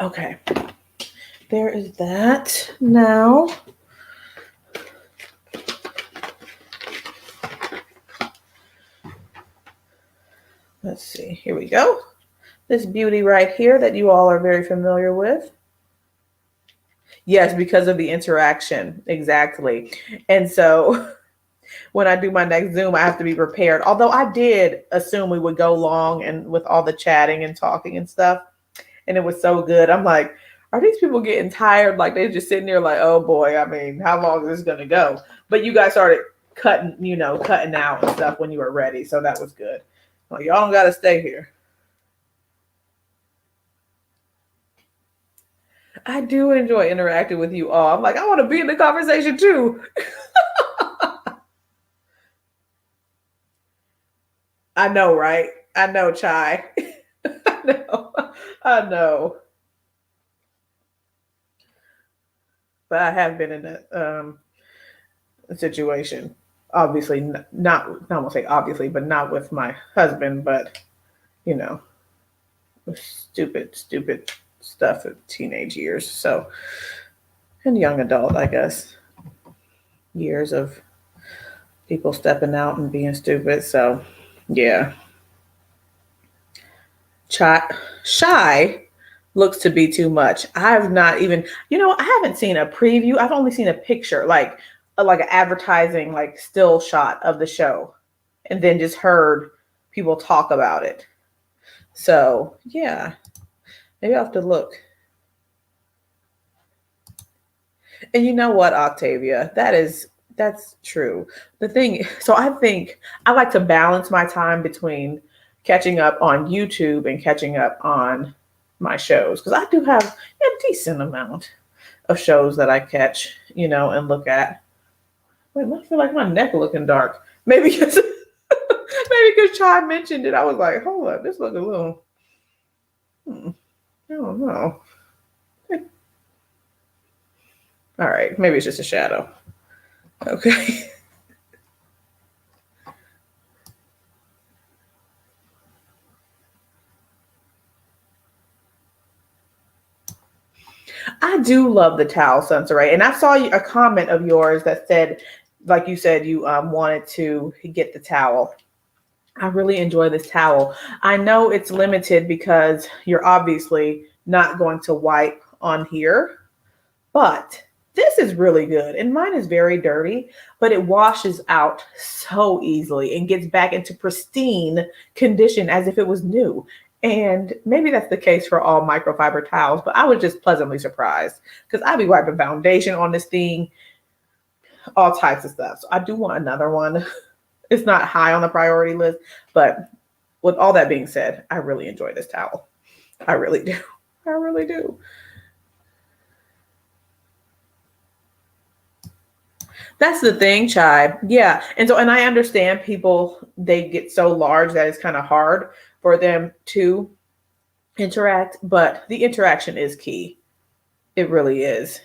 okay. There is that now. Let's see. Here we go. This beauty right here that you all are very familiar with. Yes, because of the interaction. Exactly. And so when I do my next Zoom, I have to be prepared. Although I did assume we would go long and with all the chatting and talking and stuff. And it was so good. I'm like, are these people getting tired? Like they're just sitting there like, oh boy, I mean, how long is this going to go? But you guys started cutting out and stuff when you were ready. So that was good. Well, y'all don't got to stay here. I do enjoy interacting with you all. I'm like, I want to be in the conversation too. I know, right? I know, Chai. I know. I know. But I have been in a situation. Obviously, not I won't say obviously, but not with my husband, but stupid stuff of teenage years. So, and young adult, I guess, years of people stepping out and being stupid. So, yeah. Shy looks to be too much. I've not even, I haven't seen a preview. I've only seen a picture, like an advertising, like still shot of the show, and then just heard people talk about it. So yeah, maybe I'll have to look. And you know what, Octavia, that's true. The thing, so I think I like to balance my time between catching up on YouTube and catching up on my shows, because I do have a decent amount of shows that I catch, and look at. Wait, I feel like my neck looking dark. Maybe because Chai mentioned it. I was like, hold up, this looks a little. I don't know. All right, maybe it's just a shadow. Okay. I do love the towel, Sunsaray. And I saw a comment of yours that said, like you said, you wanted to get the towel. I really enjoy this towel. I know it's limited because you're obviously not going to wipe on here, but this is really good. And mine is very dirty, but it washes out so easily and gets back into pristine condition as if it was new. And maybe that's the case for all microfiber towels, but I was just pleasantly surprised because I'd be wiping foundation on this thing, all types of stuff. So I do want another one. It's not high on the priority list, but with all that being said, I really enjoy this towel. I really do. I really do. That's the thing, Chai. Yeah. And I understand people, they get so large that it's kind of hard for them to interact, but the interaction is key. It really is.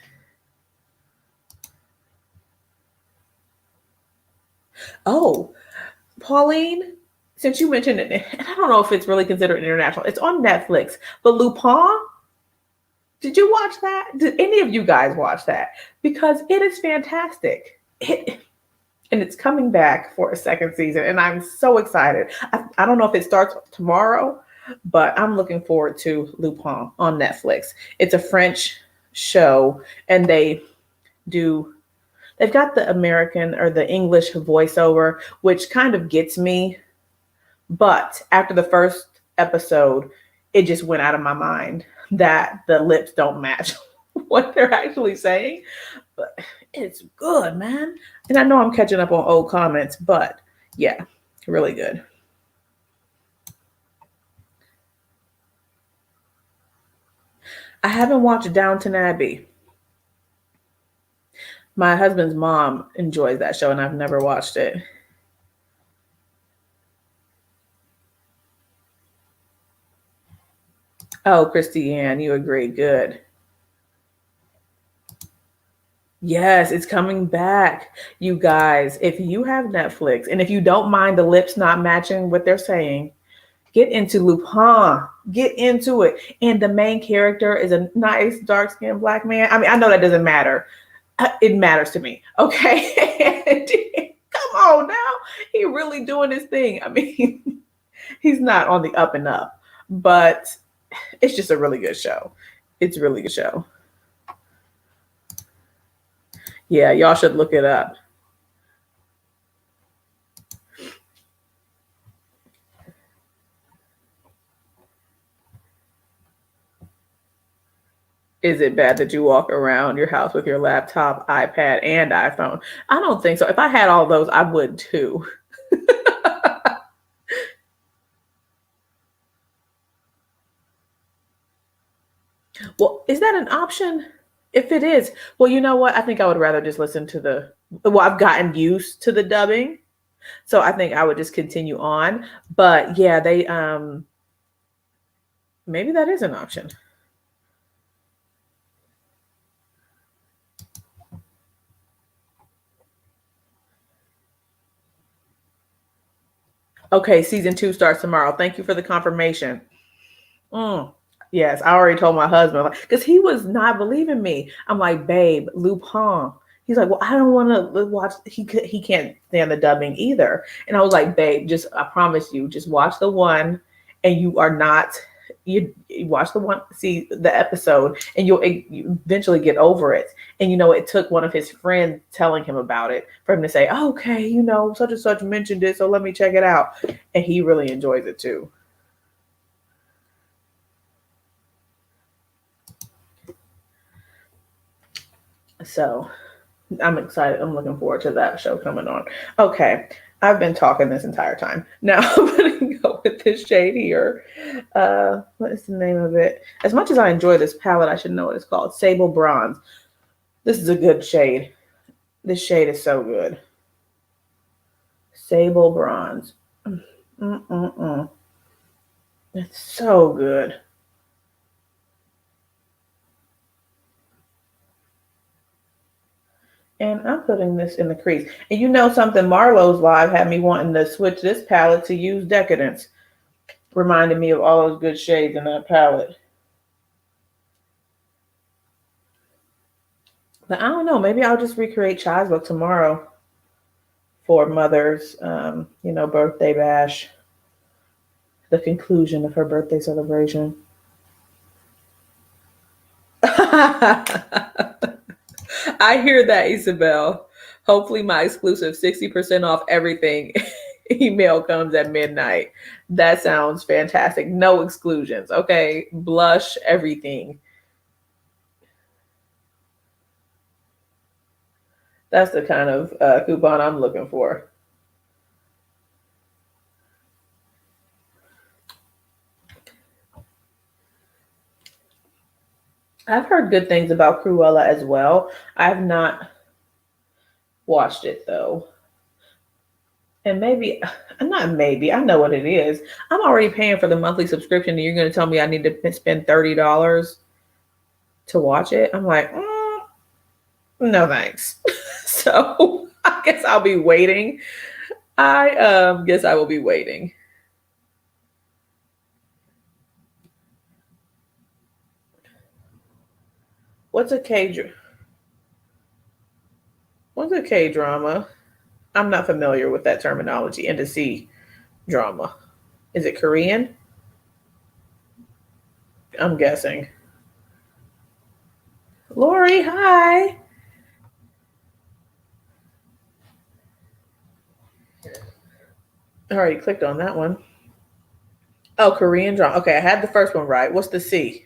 Oh, Pauline, since you mentioned it, and I don't know if it's really considered international, it's on Netflix, but Lupin, Did you watch that? Did any of you guys watch that? Because it is fantastic. And it's coming back for a second season, and I'm so excited. I don't know if it starts tomorrow, but I'm looking forward to Lupin on Netflix. It's a French show, and they've got the American or the English voiceover, which kind of gets me. But after the first episode, it just went out of my mind that the lips don't match what they're actually saying. But it's good, man. And I know I'm catching up on old comments, but yeah, really good. I haven't watched Downton Abbey. My husband's mom enjoys that show, and I've never watched it. Oh, Christy Ann, you agree. Good. Yes, it's coming back. You guys, if you have Netflix and if you don't mind the lips not matching what they're saying, get into Lupin. Get into it. And the main character is a nice dark skinned black man. I mean, I know that doesn't matter. It matters to me. Okay. Come on now. He really doing his thing. I mean, he's not on the up and up, but it's just a really good show. It's a really good show. Yeah, y'all should look it up. Is it bad that you walk around your house with your laptop, iPad, and iPhone? I don't think so. If I had all those, I would too. Well, is that an option? If it is, well, you know what? I think I would rather just listen to well, I've gotten used to the dubbing. So I think I would just continue on. But yeah, maybe that is an option. Okay, season 2 starts tomorrow. Thank you for the confirmation. Mm. Yes, I already told my husband because he was not believing me. I'm like, babe, Lupin. He's like, well, I don't want to watch. He can't stand the dubbing either. And I was like, babe, just I promise you, just watch the one, and you are not. You watch the one, see the episode, and you eventually get over it. And it took one of his friends telling him about it for him to say, oh, okay, such and such mentioned it, so let me check it out. And he really enjoys it too. So I'm excited. I'm looking forward to that show coming on. Okay. I've been talking this entire time. Now I'm going to go with this shade here. What is the name of it? As much as I enjoy this palette, I should know what it's called. Sable Bronze. This is a good shade. This shade is so good. Sable Bronze. It's so good. And I'm putting this in the crease. And you know something, Marlowe's live had me wanting to switch this palette to use Decadence. Reminded me of all those good shades in that palette. But I don't know. Maybe I'll just recreate Chai's look tomorrow for Mother's, birthday bash. The conclusion of her birthday celebration. I hear that, Isabel. Hopefully my exclusive 60% off everything email comes at midnight. That sounds fantastic. No exclusions. Okay. Blush, everything. That's the kind of coupon I'm looking for. I've heard good things about Cruella as well. I've not watched it though. And maybe, not maybe, I know what it is. I'm already paying for the monthly subscription, and you're going to tell me I need to spend $30 to watch it? I'm like, no thanks. So I guess I'll be waiting. I guess I will be waiting. What's a What's a K drama? I'm not familiar with that terminology. And a C drama. Is it Korean? I'm guessing. Lori, hi. I already clicked on that one. Oh, Korean drama. Okay, I had the first one right. What's the C?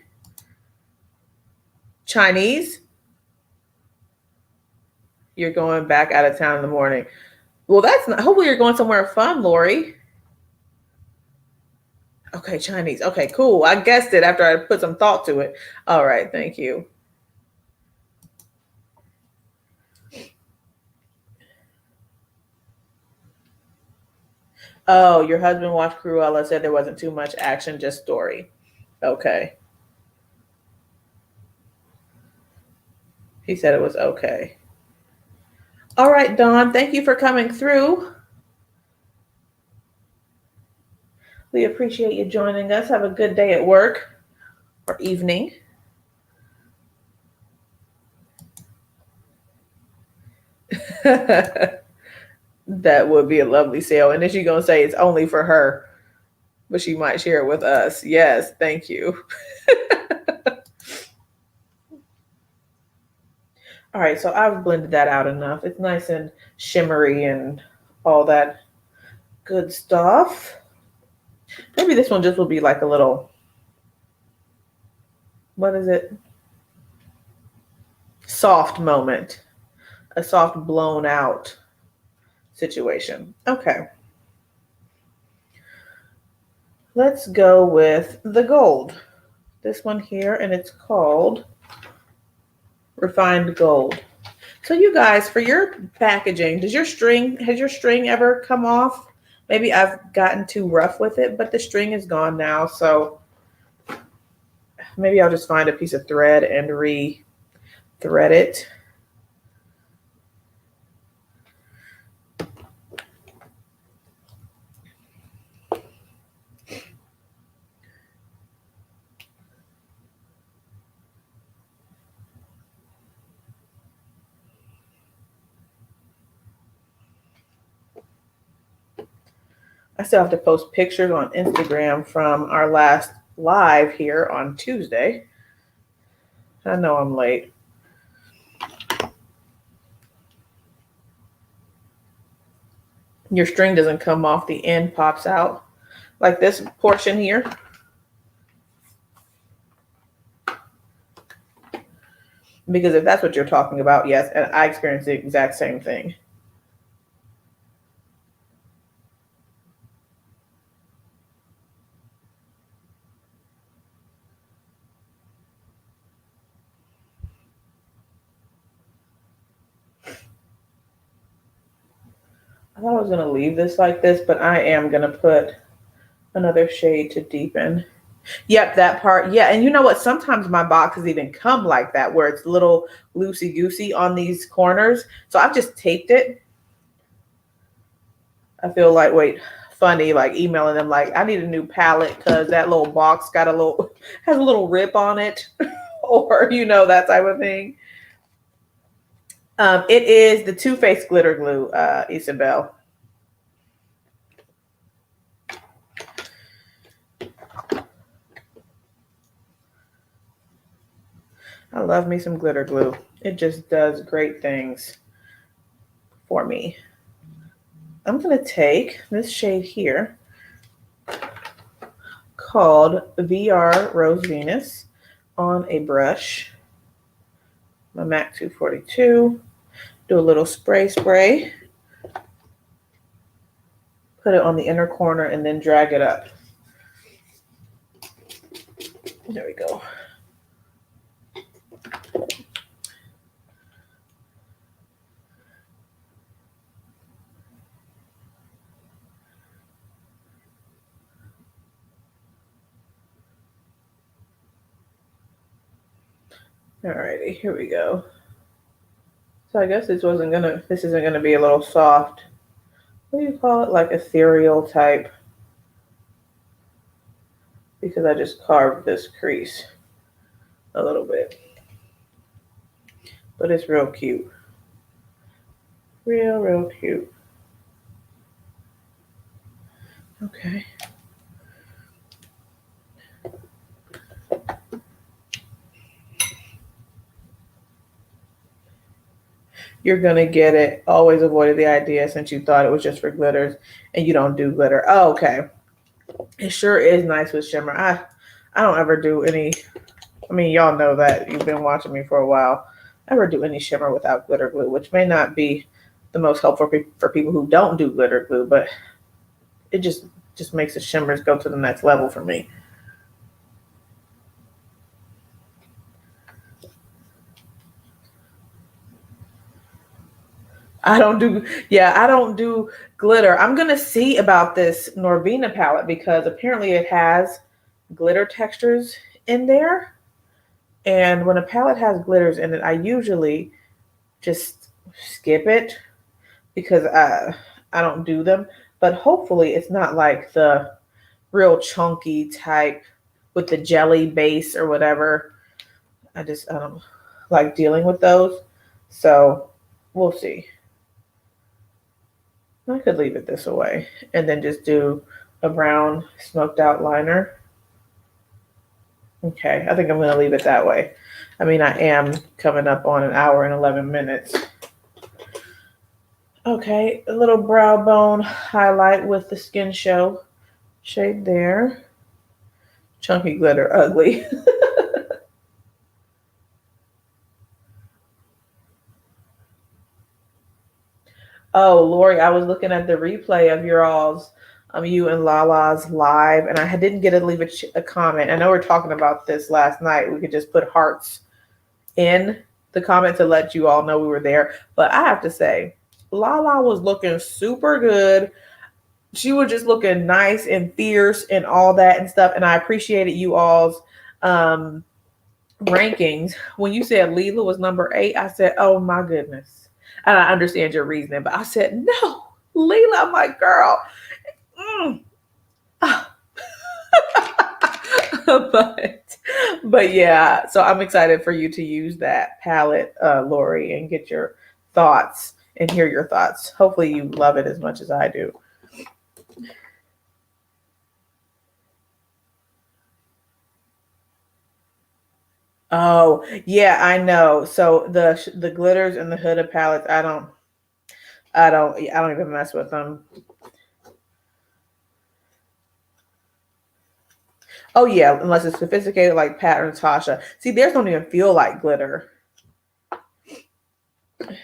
Chinese? You're going back out of town in the morning. Well, that's not. Hopefully, you're going somewhere fun, Lori. Okay, Chinese. Okay, cool. I guessed it after I put some thought to it. All right, thank you. Oh, your husband watched Cruella, said there wasn't too much action, just story. Okay. He said it was okay. All right, Dawn, thank you for coming through. We appreciate you joining us. Have a good day at work or evening. That would be a lovely sale. And then she's going to say it's only for her, but she might share it with us. Yes, thank you. All right, so I've blended that out enough. It's nice and shimmery and all that good stuff. Maybe this one just will be like a little, what is it? Soft moment, a soft blown out situation. Okay. Let's go with the gold. This one here, and it's called Refined Gold. So you guys, for your packaging, has your string ever come off? Maybe I've gotten too rough with it, but the string is gone now. So maybe I'll just find a piece of thread and re-thread it. I still have to post pictures on Instagram from our last live here on Tuesday. I know I'm late. Your string doesn't come off, the end pops out like this portion here. Because if that's what you're talking about, yes, and I experienced the exact same thing. I thought I was going to leave this like this, but I am going to put another shade to deepen. Yep, that part. Yeah, and you know what? Sometimes my boxes even come like that, where it's a little loosey-goosey on these corners. So I've just taped it. I feel like, funny, like emailing them like, I need a new palette because that little box has a little rip on it. Or, that type of thing. It is the Too Faced glitter glue, Isabel. I love me some glitter glue. It just does great things for me. I'm going to take this shade here called VR Rose Venus on a brush, my MAC 242. Do a little spray, put it on the inner corner, and then drag it up. There we go. Alrighty, here we go. So I guess this isn't gonna be a little soft. What do you call it? Like ethereal type. Because I just carved this crease a little bit. but it's real cute. Real cute. Okay. You're gonna get it. Always avoided the idea since you thought it was just for glitters and you don't do glitter. Oh, okay. It sure is nice with shimmer. I don't ever do any. I mean, y'all know that you've been watching me for a while. I never do any shimmer without glitter glue, which may not be the most helpful for people who don't do glitter glue, but it just makes the shimmers go to the next level for me. I don't do glitter. I'm gonna see about this Norvina palette because apparently it has glitter textures in there. And when a palette has glitters in it, I usually just skip it because I don't do them. But hopefully it's not like the real chunky type with the jelly base or whatever. I don't like dealing with those. So we'll see. I could leave it this way and then just do a brown smoked out liner. Okay, I think I'm going to leave it that way. I mean, I am coming up on an hour and 11 minutes. Okay, a little brow bone highlight with the Skin Show shade there. Chunky glitter, ugly. Oh, Lori, I was looking at the replay of your all's, you and Lala's live, and I didn't get to leave a comment. I know we were talking about this last night. We could just put hearts in the comment to let you all know we were there. But I have to say, Lala was looking super good. She was just looking nice and fierce and all that and stuff. And I appreciated you all's rankings. When you said Leela was number 8, I said, oh my goodness. And I understand your reasoning, but I said, no, Leela, my girl. but yeah, so I'm excited for you to use that palette, Lori, and get your thoughts and hear your thoughts. Hopefully you love it as much as I do. Oh, yeah, I know. So the glitters and the Huda palettes, I don't even mess with them. Oh yeah, unless it's sophisticated like Pat or Natasha. See, theirs don't even feel like glitter. I'm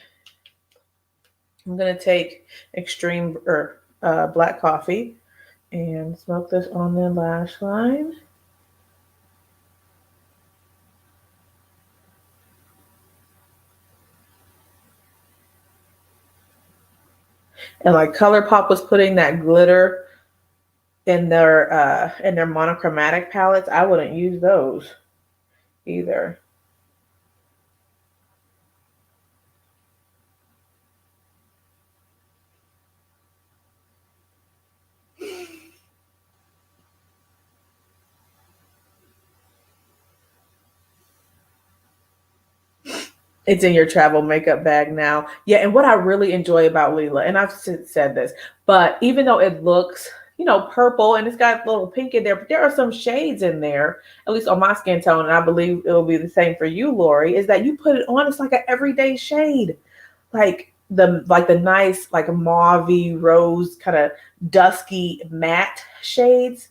gonna take extreme or black coffee and smoke this on the lash line. And like ColourPop was putting that glitter in their monochromatic palettes, I wouldn't use those either. It's in your travel makeup bag now. Yeah, and what I really enjoy about Leela, and I've said this, but even though it looks, purple and it's got a little pink in there, but there are some shades in there, at least on my skin tone, and I believe it will be the same for you, Lori, is that you put it on, it's like an everyday shade. Like the nice, like mauve rose, kind of dusky matte shades.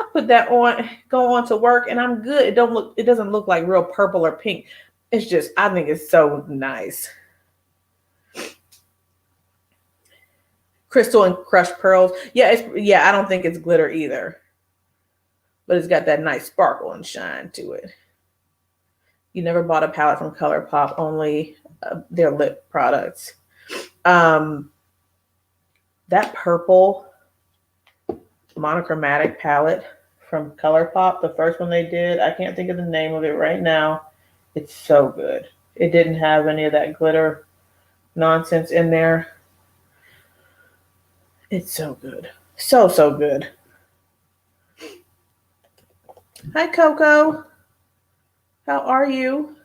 I put that on, go on to work, and I'm good. It doesn't look like real purple or pink. It's just, I think it's so nice. Crystal and crushed pearls. Yeah, I don't think it's glitter either. But it's got that nice sparkle and shine to it. You never bought a palette from ColourPop, only their lip products. That purple monochromatic palette from ColourPop, the first one they did, I can't think of the name of it right now. It's so good. It didn't have any of that glitter nonsense in there. It's so good. So good. Hi, Coco. How are you?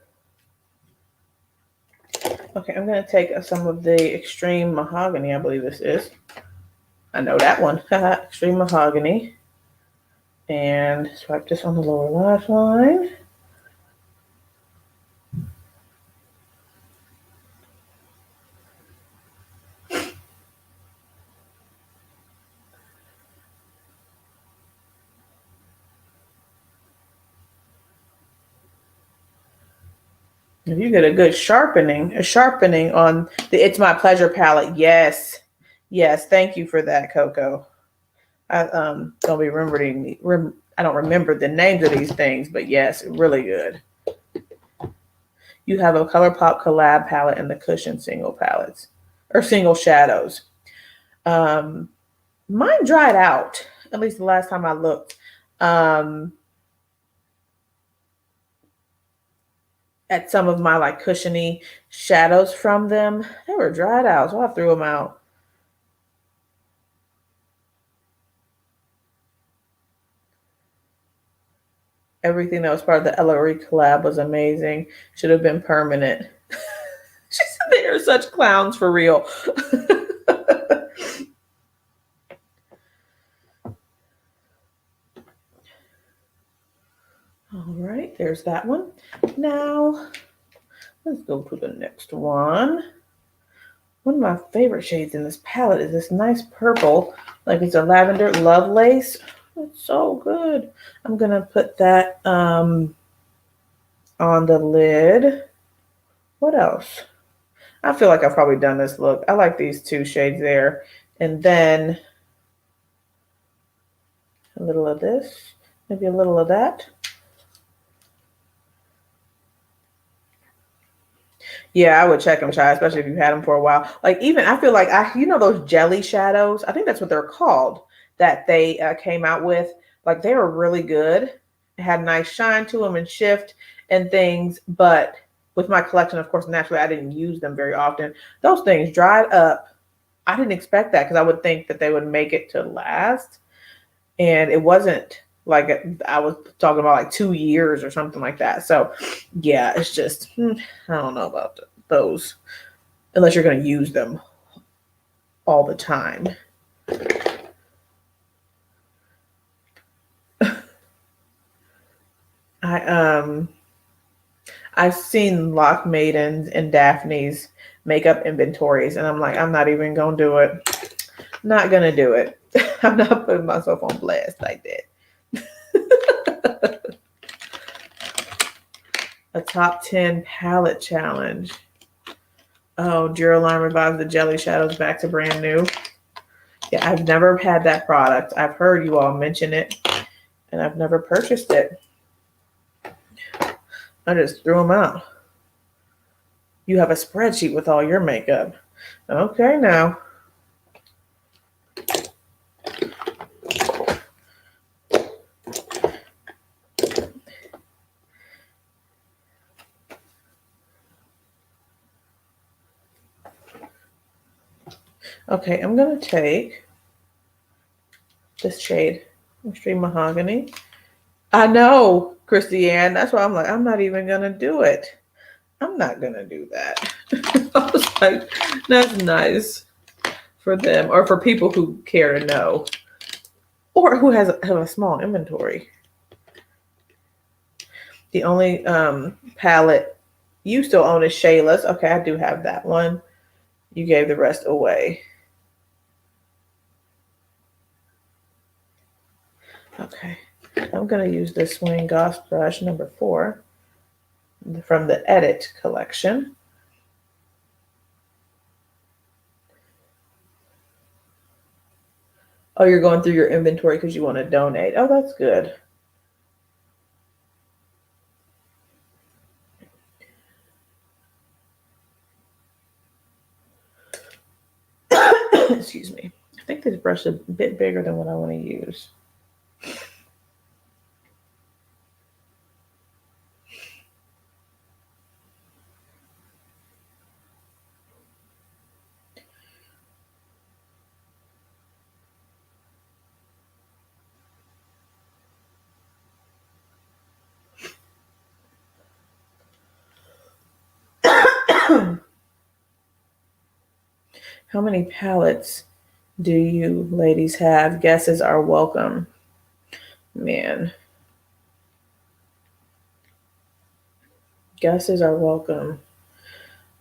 Okay, I'm going to take some of the Extreme Mahogany, I believe this is. I know that one. Extreme Mahogany. And swipe this on the lower lash line. If you get a good sharpening on the It's My Pleasure palette, yes. Yes, thank you for that, Coco. I don't be remembering. I don't remember the names of these things, but yes, really good. You have a ColourPop collab palette and the Cushion single palettes or single shadows. Mine dried out. At least the last time I looked. At some of my like cushiony shadows from them, they were dried out, so I threw them out. Everything that was part of the Ellery collab was amazing. Should have been permanent. She said they are such clowns for real. All right, there's that one. Now, let's go to the next one. One of my favorite shades in this palette is this nice purple, like it's a lavender Lovelace. It's so good. I'm gonna put that on the lid. What else? I feel like I've probably done this look. I like these two shades there. And then a little of this, maybe a little of that. Yeah, I would check them, Chai, especially if you've had them for a while. Like even, I feel like those jelly shadows, I think that's what they're called, that they came out with. Like they were really good. It had a nice shine to them and shift and things. But with my collection, of course, naturally, I didn't use them very often. Those things dried up. I didn't expect that because I would think that they would make it to last. And it wasn't like I was talking about like 2 years or something like that. So yeah, it's just, I don't know about those unless you're going to use them all the time. I've seen Lock Maidens and Daphne's makeup inventories, and I'm like, I'm not even gonna do it. Not gonna do it. I'm not putting myself on blast like that. A top 10 palette challenge. Oh, Duraline revives the jelly shadows back to brand new. Yeah, I've never had that product. I've heard you all mention it, and I've never purchased it. I just threw them out. You have a spreadsheet with all your makeup. Okay, now. Okay, I'm going to take this shade, Extreme Mahogany. I know, Christy Ann. That's why I'm like, I'm not even going to do it. I'm not going to do that. I was like, that's nice for them or for people who care to know or who have a small inventory. The only palette you still own is Shayla's. Okay, I do have that one. You gave the rest away. Okay, I'm going to use this Swing Goss brush number 4 from the Edit collection. Oh, you're going through your inventory because you want to donate. Oh, that's good. Excuse me. I think this brush is a bit bigger than what I want to use. How many palettes do you ladies have? Guesses are welcome. Man. Guesses are welcome.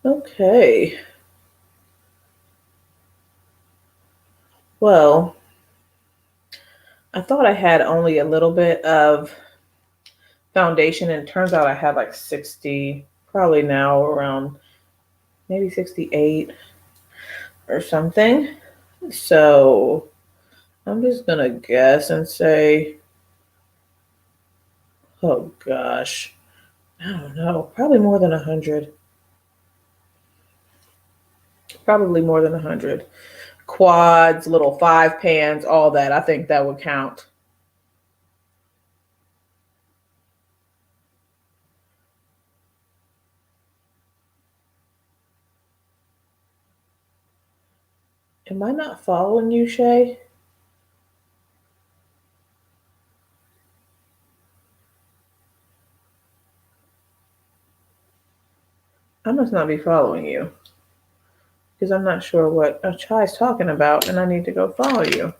Okay. Well, I thought I had only a little bit of foundation, and it turns out I had like 60, probably now around maybe 68 or something. So I'm just going to guess and say, oh gosh, I don't know, probably more than 100. Probably more than 100. Quads, little 5 pans, all that. I think that would count. Am I not following you, Shay? I must not be following you because I'm not sure what a chai's talking about, and I need to go follow you.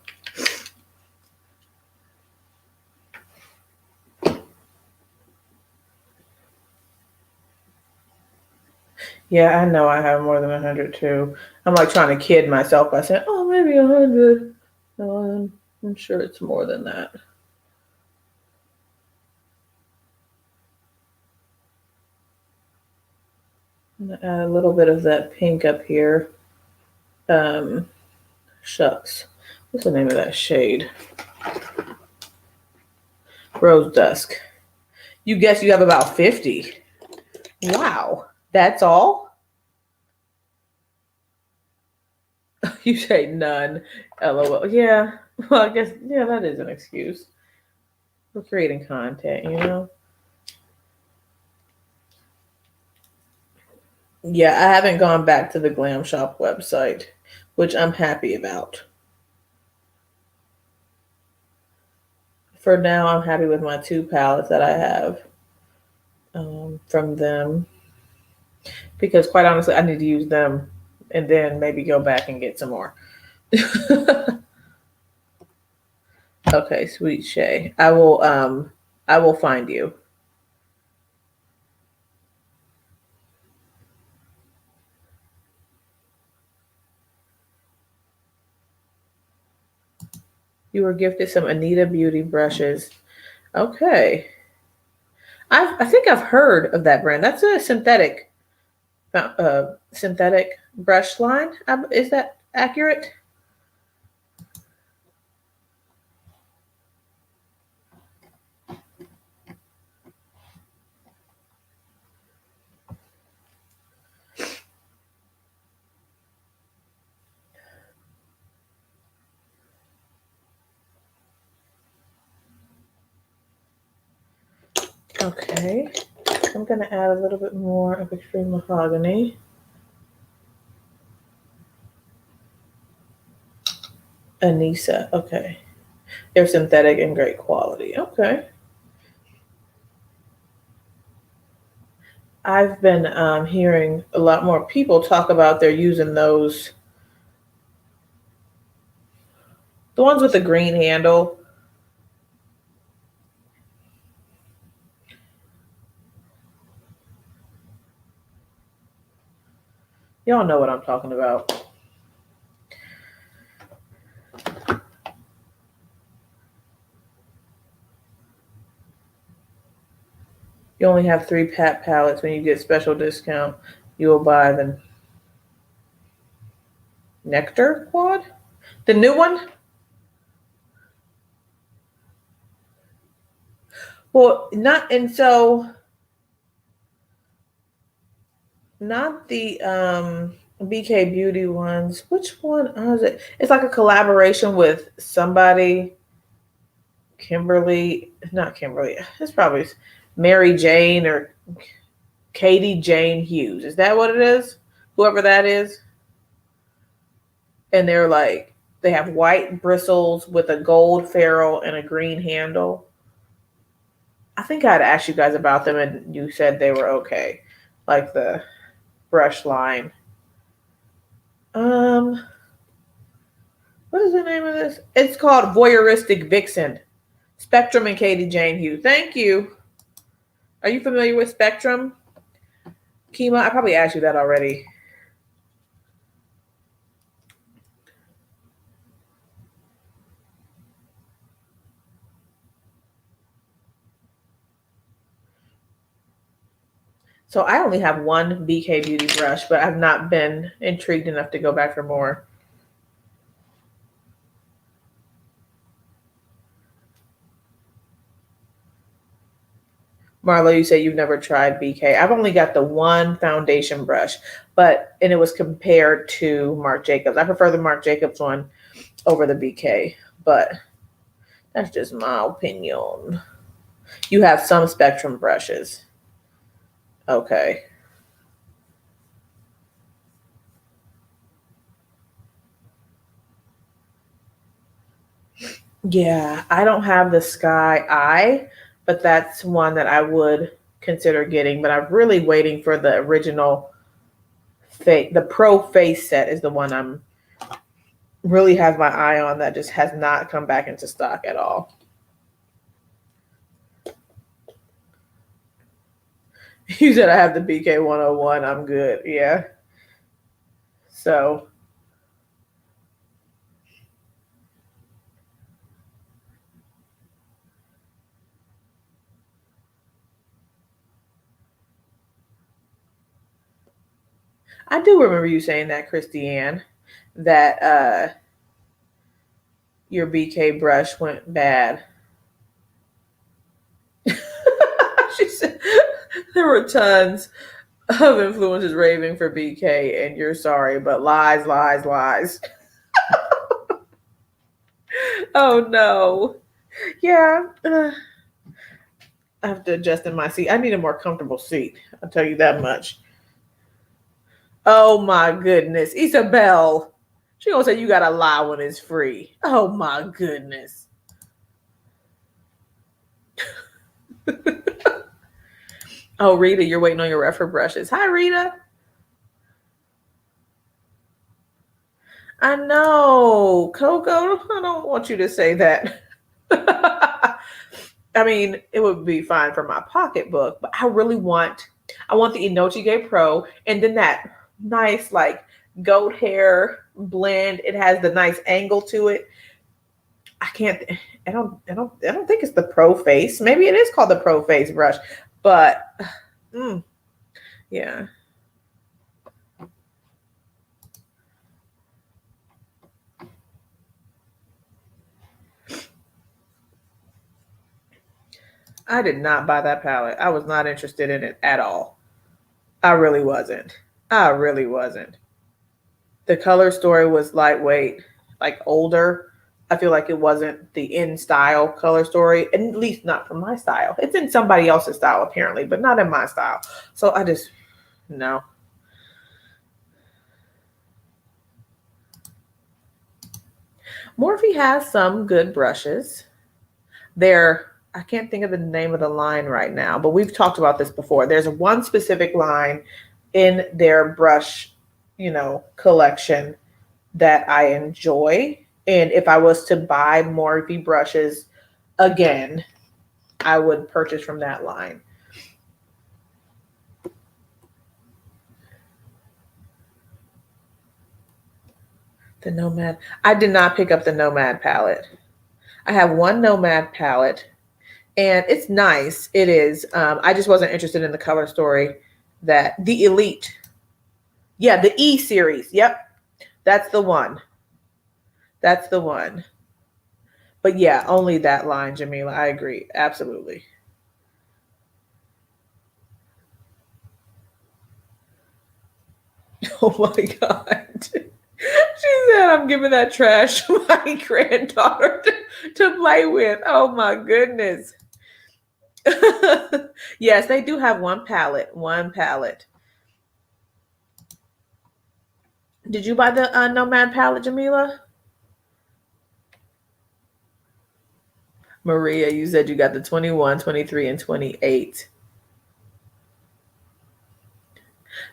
Yeah, I know I have more than 100 too. I'm like trying to kid myself by saying, oh, maybe 100. No, I'm sure it's more than that. I'm going to add a little bit of that pink up here. Shucks. What's the name of that shade? Rose Dusk. You guess you have about 50. Wow. That's all? You say none. LOL. Yeah. Well, I guess, yeah, that is an excuse. We're creating content, you know? Yeah, I haven't gone back to the Glam Shop website, which I'm happy about. For now, I'm happy with my 2 palettes that I have from them. Because quite honestly, I need to use them and then maybe go back and get some more. Okay, sweet Shay. I will find you. You were gifted some Anita Beauty brushes. Okay. I think I've heard of that brand. That's a synthetic brush line. Is that accurate? Okay. I'm going to add a little bit more of Extreme Mahogany. Anissa. Okay. They're synthetic and great quality. Okay. I've been hearing a lot more people talk about they're using those, the ones with the green handle. Y'all know what I'm talking about. You only have 3 palettes. When you get special discount, you will buy the Nectar Quad? The new one? Well, not the BK Beauty ones. Which one is it? It's like a collaboration with somebody. Not Kimberly. It's probably Mary Jane or Katie Jane Hughes. Is that what it is? Whoever that is. And they're like, they have white bristles with a gold ferrule and a green handle. I think I'd asked you guys about them and you said they were okay. Like the brush line. What is the name of this? It's called Voyeuristic Vixen. Spectrum and Katie Jane Hugh. Thank you. Are you familiar with Spectrum? Kima, I probably asked you that already. So I only have one BK Beauty brush, but I've not been intrigued enough to go back for more. Marlo, you say you've never tried BK. I've only got the one foundation brush, and it was compared to Marc Jacobs. I prefer the Marc Jacobs one over the BK, but that's just my opinion. You have some Spectrum brushes. Okay. Yeah, I don't have the Sky Eye, but that's one that I would consider getting. But I'm really waiting for the original face. The Pro Face set is the one I'm really have my eye on that just has not come back into stock at all. You said I have the BK 101. I'm good. Yeah. So I do remember you saying that, Christiane, that your BK brush went bad. She said there were tons of influencers raving for BK, and you're sorry, but lies, lies, lies. Oh no. Yeah. I have to adjust in my seat. I need a more comfortable seat. I'll tell you that much. Oh my goodness. Isabel. She gonna say you gotta lie when it's free. Oh my goodness. Oh, Rita, you're waiting on your refer brushes. Hi, Rita. I know. Coco, I don't want you to say that. I mean, it would be fine for my pocketbook, but I want the Inochige Pro, and then that nice like goat hair blend. It has the nice angle to it. I don't think it's the Pro Face. Maybe it is called the Pro Face brush, but yeah. I did not buy that palette. I was not interested in it at all. I really wasn't. The color story was lightweight, like older. I feel like it wasn't the in style color story, and at least not for my style. It's in somebody else's style apparently, but not in my style. So I just no. Morphe has some good brushes. I can't think of the name of the line right now, but we've talked about this before. There's one specific line in their brush, collection that I enjoy. And if I was to buy Morphe brushes again, I would purchase from that line. The Nomad. I did not pick up the Nomad palette. I have one Nomad palette, and it's nice. It is. I just wasn't interested in the color story that the Elite. Yeah, the E series. Yep. That's the one. That's the one. But yeah, only that line, Jamila. I agree. Absolutely. Oh my God. She said, I'm giving that trash to my granddaughter to play with. Oh my goodness. Yes, they do have one palette. Did you buy the Nomad palette, Jamila? Maria, you said you got the 21, 23, and 28.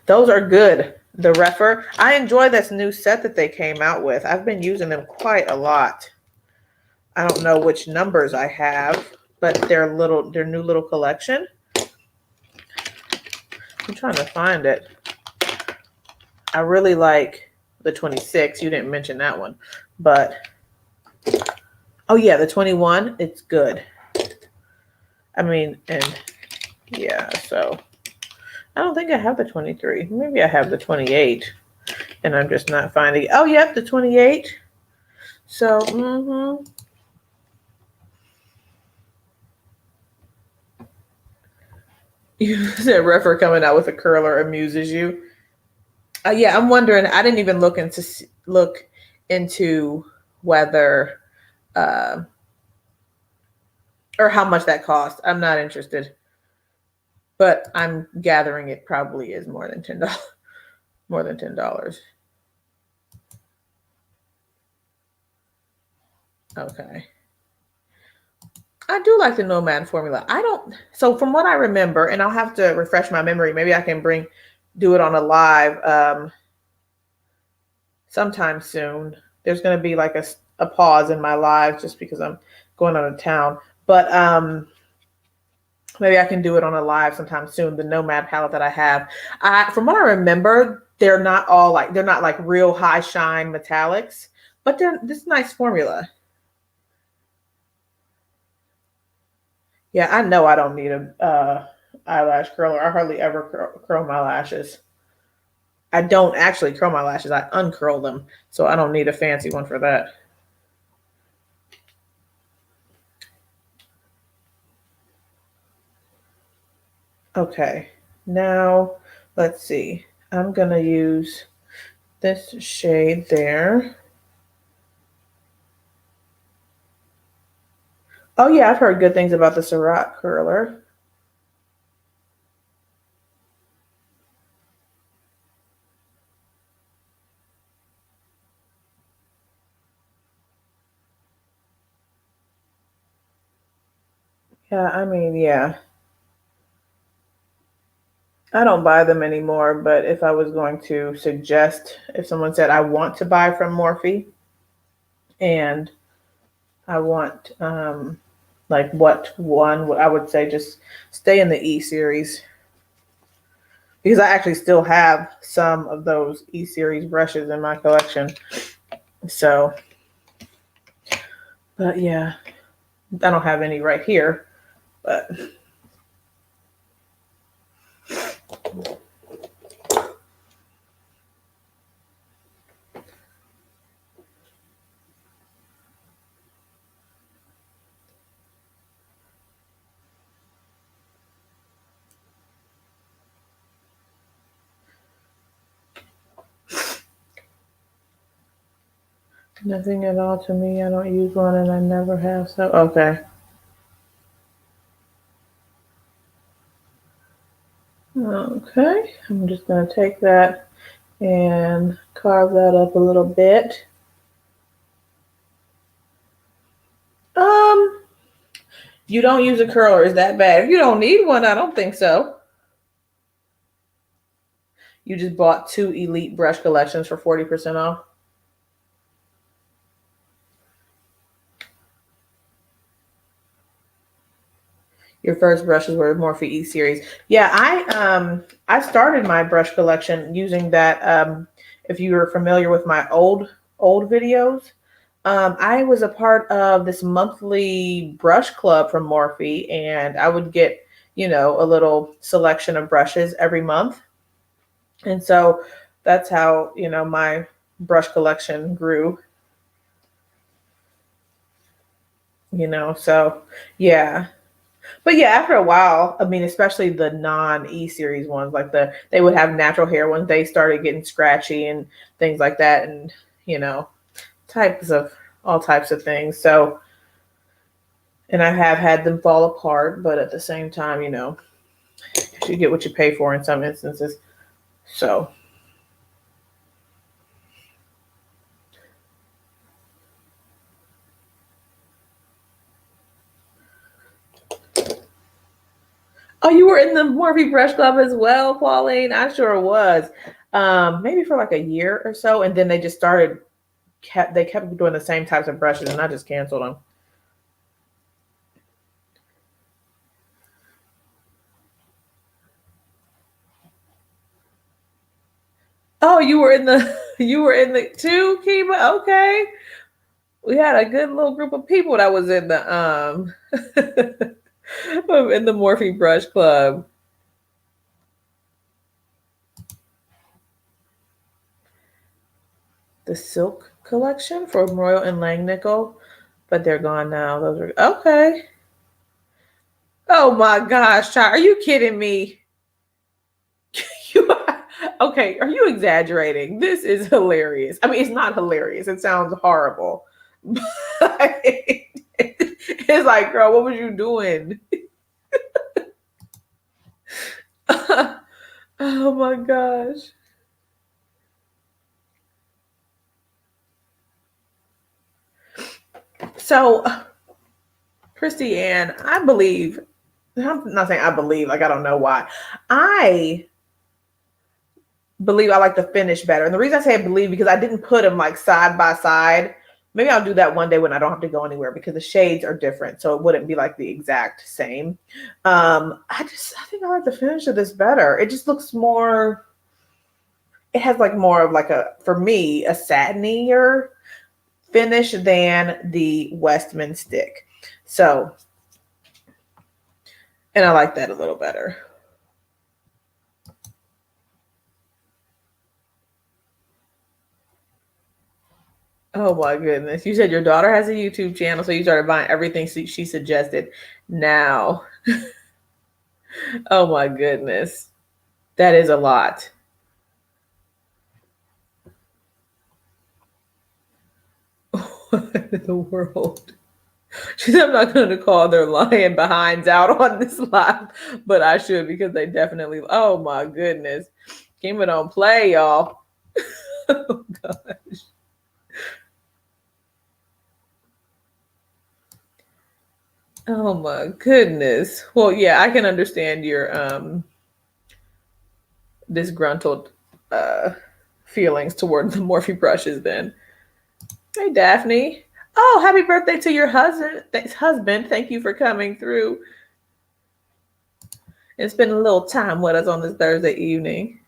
Those are good. The Refer. I enjoy this new set that they came out with. I've been using them quite a lot. I don't know which numbers I have, but their new little collection. I'm trying to find it. I really like the 26. You didn't mention that one, but oh yeah, the 21. It's good. I mean, and yeah, so I don't think I have the 23. Maybe I have the 28, and I'm just not finding it. Oh, yep, the 28. So, You said Refer coming out with a curler amuses you. Yeah, I'm wondering. I didn't even look into whether or how much that cost. I'm not interested, but I'm gathering it probably is more than $10. More than $10. Okay. I do like the Nomad formula. So from what I remember, and I'll have to refresh my memory. Maybe I can do it on a live sometime soon. There's going to be like a pause in my live just because I'm going out of town. But maybe I can do it on a live sometime soon. The Nomad palette that I have, from what I remember, they're not like real high shine metallics, but they're this nice formula. Yeah, I know I don't need a eyelash curler. I hardly ever curl my lashes. I don't actually curl my lashes. I uncurl them, so I don't need a fancy one for that. Okay, now let's see. I'm gonna use this shade there. Oh yeah, I've heard good things about the Ciroc curler. Yeah, I mean, yeah. I don't buy them anymore, but if I was going to suggest, if someone said I want to buy from Morphe and I want like what one, I would say just stay in the E series because I actually still have some of those E series brushes in my collection. So, but yeah, I don't have any right here, but nothing at all to me. I don't use one and I never have. So, okay. Okay, I'm just going to take that and carve that up a little bit. Um, you don't use a curler, is that bad? If you don't need one, I don't think so. You just bought 2 Elite brush collections for 40% off. Your first brushes were Morphe E series. Yeah, I started my brush collection using that. If you were familiar with my old videos, I was a part of this monthly brush club from Morphe, and I would get a little selection of brushes every month, and so that's how my brush collection grew. So yeah. But yeah, after a while, I mean, especially the non-E series ones, like they would have natural hair ones, they started getting scratchy and things like that, and you know, types of all types of things. So, and I have had them fall apart, but at the same time, you get what you pay for in some instances. So, Oh, you were in the Morphe Brush Club as well, Pauline? I sure was. Maybe for like a year or so, and then they just kept doing the same types of brushes, and I just canceled them. Oh, you were in the two, Kiva? Okay. We had a good little group of people that was in the in the Morphe Brush Club. The Silk collection from Royal and Langnickel, but they're gone now. Those are okay. Oh my gosh, child, are you kidding me? You okay, are you exaggerating? This is hilarious. I mean, it's not hilarious. It sounds horrible. It's like, girl, what was you doing? Oh my gosh. So, Christy Ann, I believe, I'm not saying I believe, like, I don't know why. I believe I like the finish better. And the reason I say I believe because I didn't put them like side by side. Maybe I'll do that one day when I don't have to go anywhere because the shades are different. So it wouldn't be like the exact same. I think I like the finish of this better. It just looks more, it has like more of like for me, a satinier finish than the Westman stick. So, and I like that a little better. Oh my goodness. You said your daughter has a YouTube channel, so you started buying everything she suggested now. Oh my goodness. That is a lot. What in the world? She said, I'm not going to call their lying behinds out on this live, but I should because they definitely, oh my goodness. Kima don't play, y'all. Oh gosh. Oh my goodness. Well, yeah, I can understand your disgruntled feelings toward the Morphe brushes then. Hey Daphne. Oh, happy birthday to your husband. Thank you for coming through and spending a little time with us on this Thursday evening.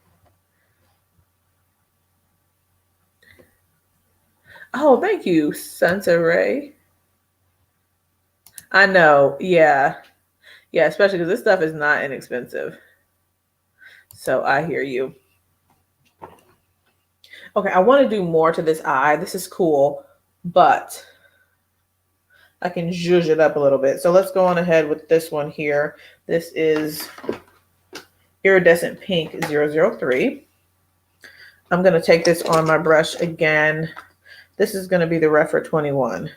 Oh, thank you, Santa Ray. I know. Yeah. Yeah, especially because this stuff is not inexpensive. So I hear you. Okay, I want to do more to this eye. This is cool, but I can zhuzh it up a little bit. So let's go on ahead with this one here. This is Iridescent Pink 003. I'm going to take this on my brush again. This is going to be the Refer 21,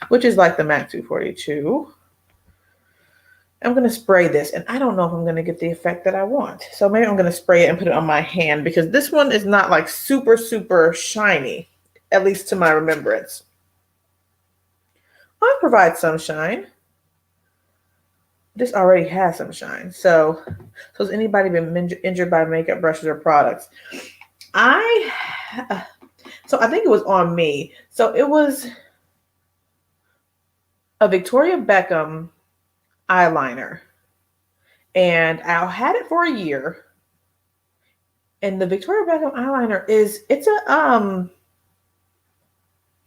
which is like the MAC 242. I'm going to spray this, and I don't know if I'm going to get the effect that I want. So maybe I'm going to spray it and put it on my hand because this one is not like super, super shiny, at least to my remembrance. It provides some shine. This already has some shine. So has anybody been injured by makeup brushes or products? I think it was on me. So it was a Victoria Beckham eyeliner. And I had it for a year. And the Victoria Beckham eyeliner it's a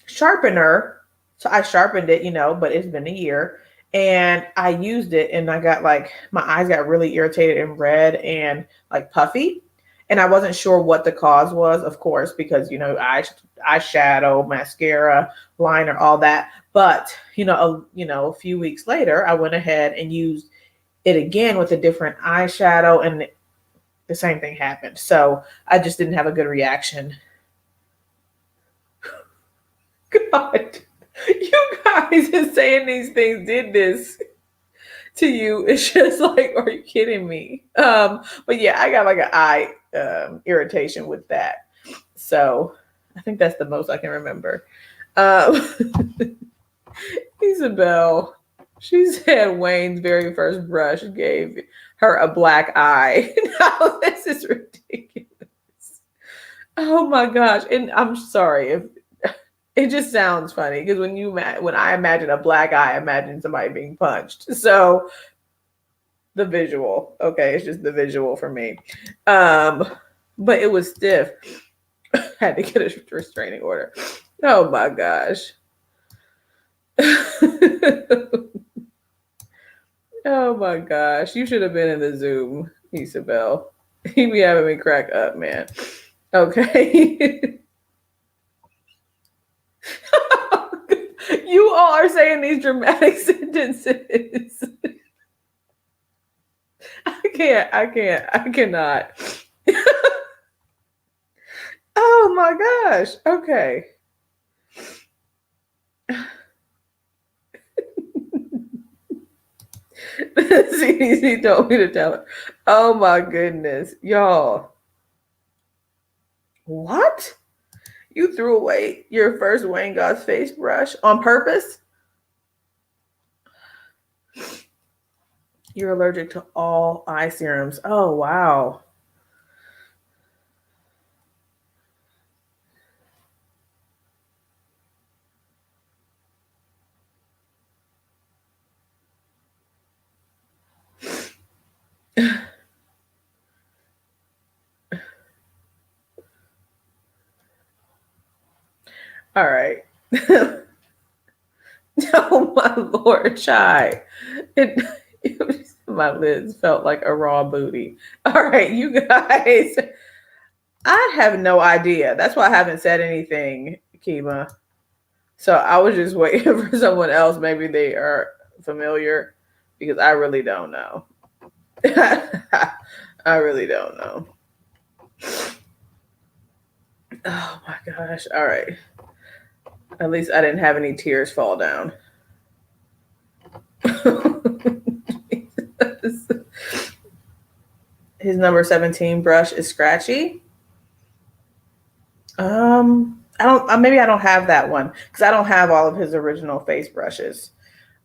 sharpener. So I sharpened it, but it's been a year. And I used it and I got my eyes got really irritated and red and like puffy. And I wasn't sure what the cause was, of course, because, eyeshadow, mascara, liner, all that. But, a few weeks later, I went ahead and used it again with a different eyeshadow and the same thing happened. So I just didn't have a good reaction. God, you guys are saying these things did this to you. It's just like, are you kidding me? But yeah, I got like an eye irritation with that. So I think that's the most I can remember. Isabel, She said Wayne's very first brush gave her a black eye. No, this is ridiculous. Oh my gosh. And I'm sorry if it just sounds funny because when I imagine a black eye, I imagine somebody being punched. So the visual, okay, it's just the visual for me. But it was stiff. Had to get a restraining order. Oh my gosh. Oh my gosh. You should have been in the Zoom, Isabel. He be having me crack up, man. Okay. You all are saying these dramatic sentences. I cannot. Oh my gosh. Okay. CDC told me to tell her. Oh my goodness. Y'all. What? You threw away your first Wayne Goss face brush on purpose? You're allergic to all eye serums. Oh, wow. All right. Oh my Lord, Chai. My lids felt like a raw booty. All right, you guys. I have no idea. That's why I haven't said anything, Kima. So I was just waiting for someone else. Maybe they are familiar because I really don't know. I really don't know. Oh my gosh. All right. At least I didn't have any tears fall down. His number 17 brush is scratchy. Maybe I don't have that one because I don't have all of his original face brushes.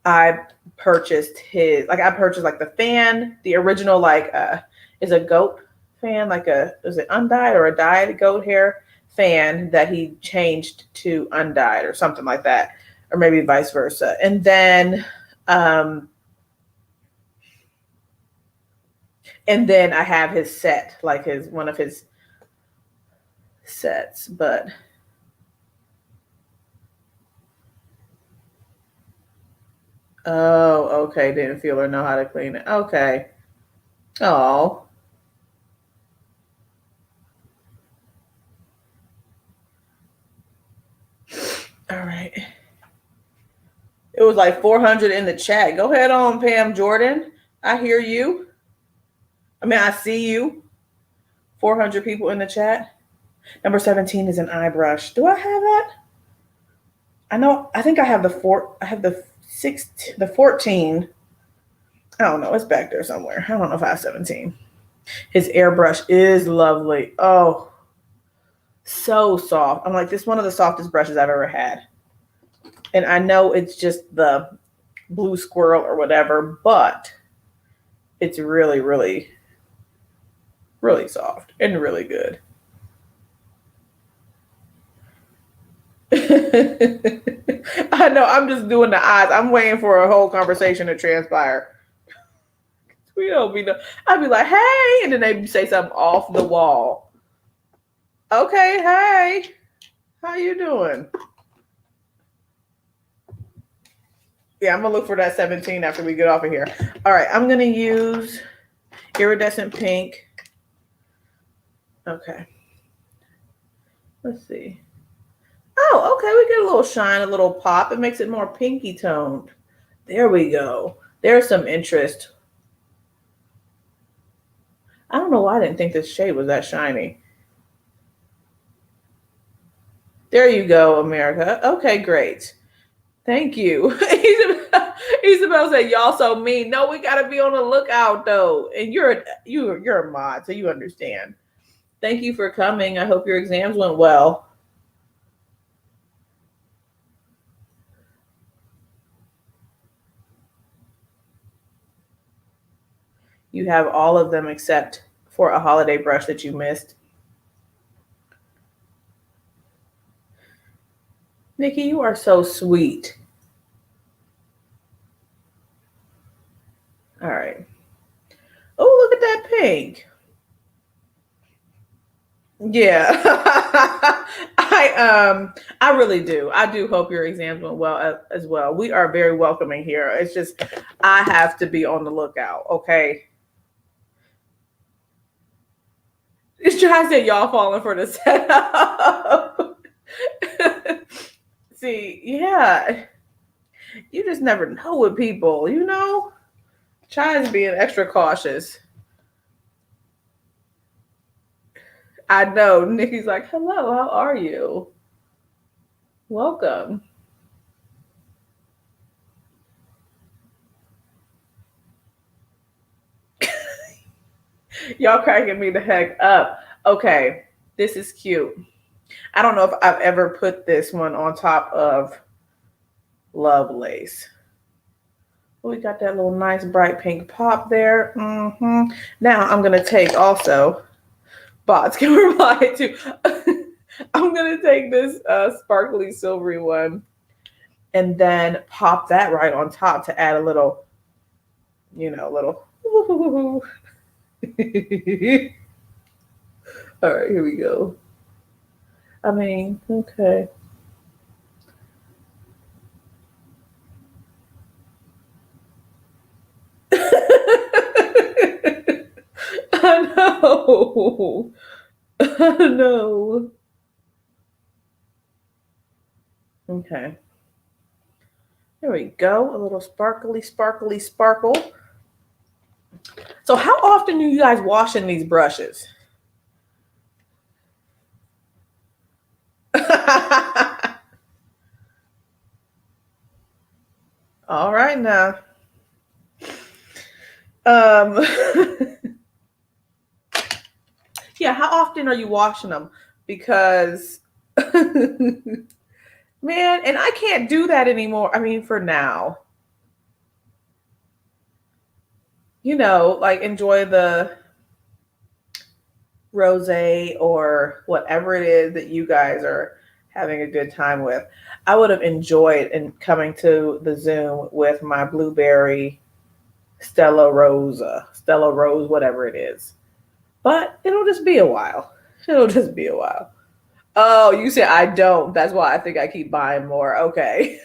I purchased like the fan, the original is a goat fan, is it undyed or a dyed goat hair fan that he changed to undyed or something like that, or maybe vice versa. And then I have his set, like one of his sets, but oh, okay, didn't feel or know how to clean it. Okay. Oh. All right. It was like 400 in the chat. Go ahead on, Pam Jordan. I hear you. I mean, I see you. 400 people in the chat. Number 17 is an eye brush. Do I have that? I think I have the 14. I don't know. It's back there somewhere. I don't know if I have 17. His airbrush is lovely. Oh, so soft. I'm like, this is one of the softest brushes I've ever had. And I know it's just the blue squirrel or whatever, but it's really, really, really soft and really good. I know, I'm just doing the eyes. I'm waiting for a whole conversation to transpire. We don't be no. I'd be like, hey, and then they say something off the wall. Okay, hey, how you doing? Yeah, I'm gonna look for that 17 after we get off of here. All right, I'm gonna use iridescent pink. Okay. Let's see. Oh, okay, we get a little shine, a little pop. It makes it more pinky toned. There we go. There's some interest. I don't know why I didn't think this shade was that shiny. There you go, America. Okay, great. Thank you. Isabel said, y'all so mean. No, we got to be on the lookout, though. And you're a mod, so you understand. Thank you for coming. I hope your exams went well. You have all of them except for a holiday brush that you missed. Nikki, you are so sweet. All right. Oh, look at that pink. Yeah. I really do. I do hope your exams went well as well. We are very welcoming here. It's just I have to be on the lookout, okay? It's trying to say y'all falling for the setup. See, yeah. You just never know with people, you know? Chai's being extra cautious. I know. Nikki's like, hello, how are you? Welcome. Y'all cracking me the heck up. Okay, this is cute. I don't know if I've ever put this one on top of Lovelace. We got that little nice bright pink pop there. Now I'm going to take also, bots can reply to, I'm going to take this sparkly silvery one and then pop that right on top to add a little, little. All right, here we go. I mean, okay. I know. I know. Okay. There we go. A little sparkly, sparkly sparkle. So how often are you guys washing these brushes? All right now. Yeah, how often are you washing them? Because man, and I can't do that anymore. I mean, for now. Like enjoy the rosé or whatever it is that you guys are having a good time with. I would have enjoyed in coming to the Zoom with my blueberry Stella Rose, whatever it is. But it'll just be a while. It'll just be a while. Oh, you said I don't. That's why I think I keep buying more. Okay.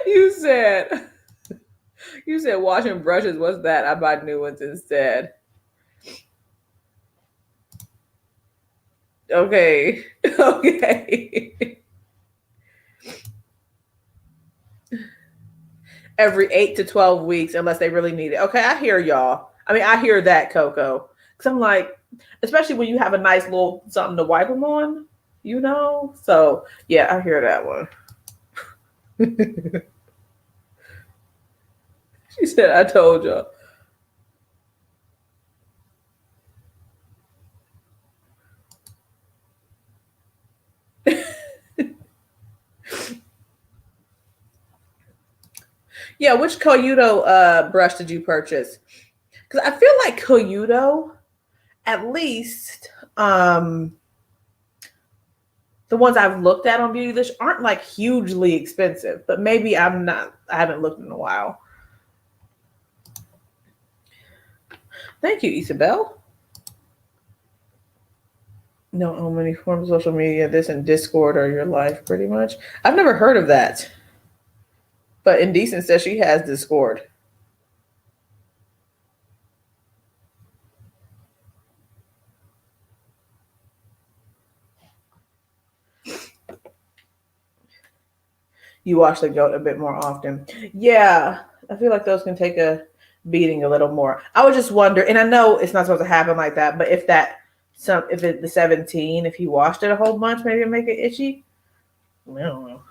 you said you said washing brushes. What's that? I buy new ones instead. Okay. Okay. Every 8 to 12 weeks, unless they really need it. Okay, I hear y'all. I mean, I hear that, Coco. Because I'm like, especially when you have a nice little something to wipe them on, So, yeah, I hear that one. She said, I told y'all. Yeah, which Koyudo brush did you purchase? Because I feel like Koyudo, at least the ones I've looked at on Beautylish aren't like hugely expensive, but maybe I haven't looked in a while. Thank you, Isabel. No, how many forms of social media, this and Discord are your life, pretty much. I've never heard of that. But Indecent says she has Discord. You watch the goat a bit more often. Yeah, I feel like those can take a beating a little more. I would just wonder, and I know it's not supposed to happen like that, but if the 17, if he washed it a whole bunch, maybe it'd make it itchy. I don't know.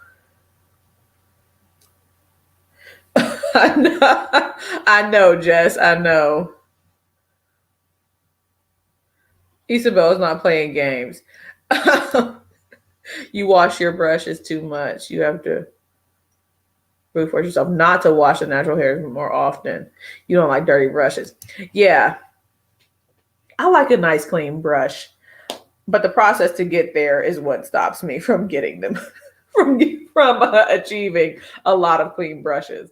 I know, Jess. I know. Isabel's not playing games. You wash your brushes too much. You have to reinforce yourself not to wash the natural hairs more often. You don't like dirty brushes. Yeah, I like a nice clean brush, but the process to get there is what stops me from getting them, from achieving a lot of clean brushes.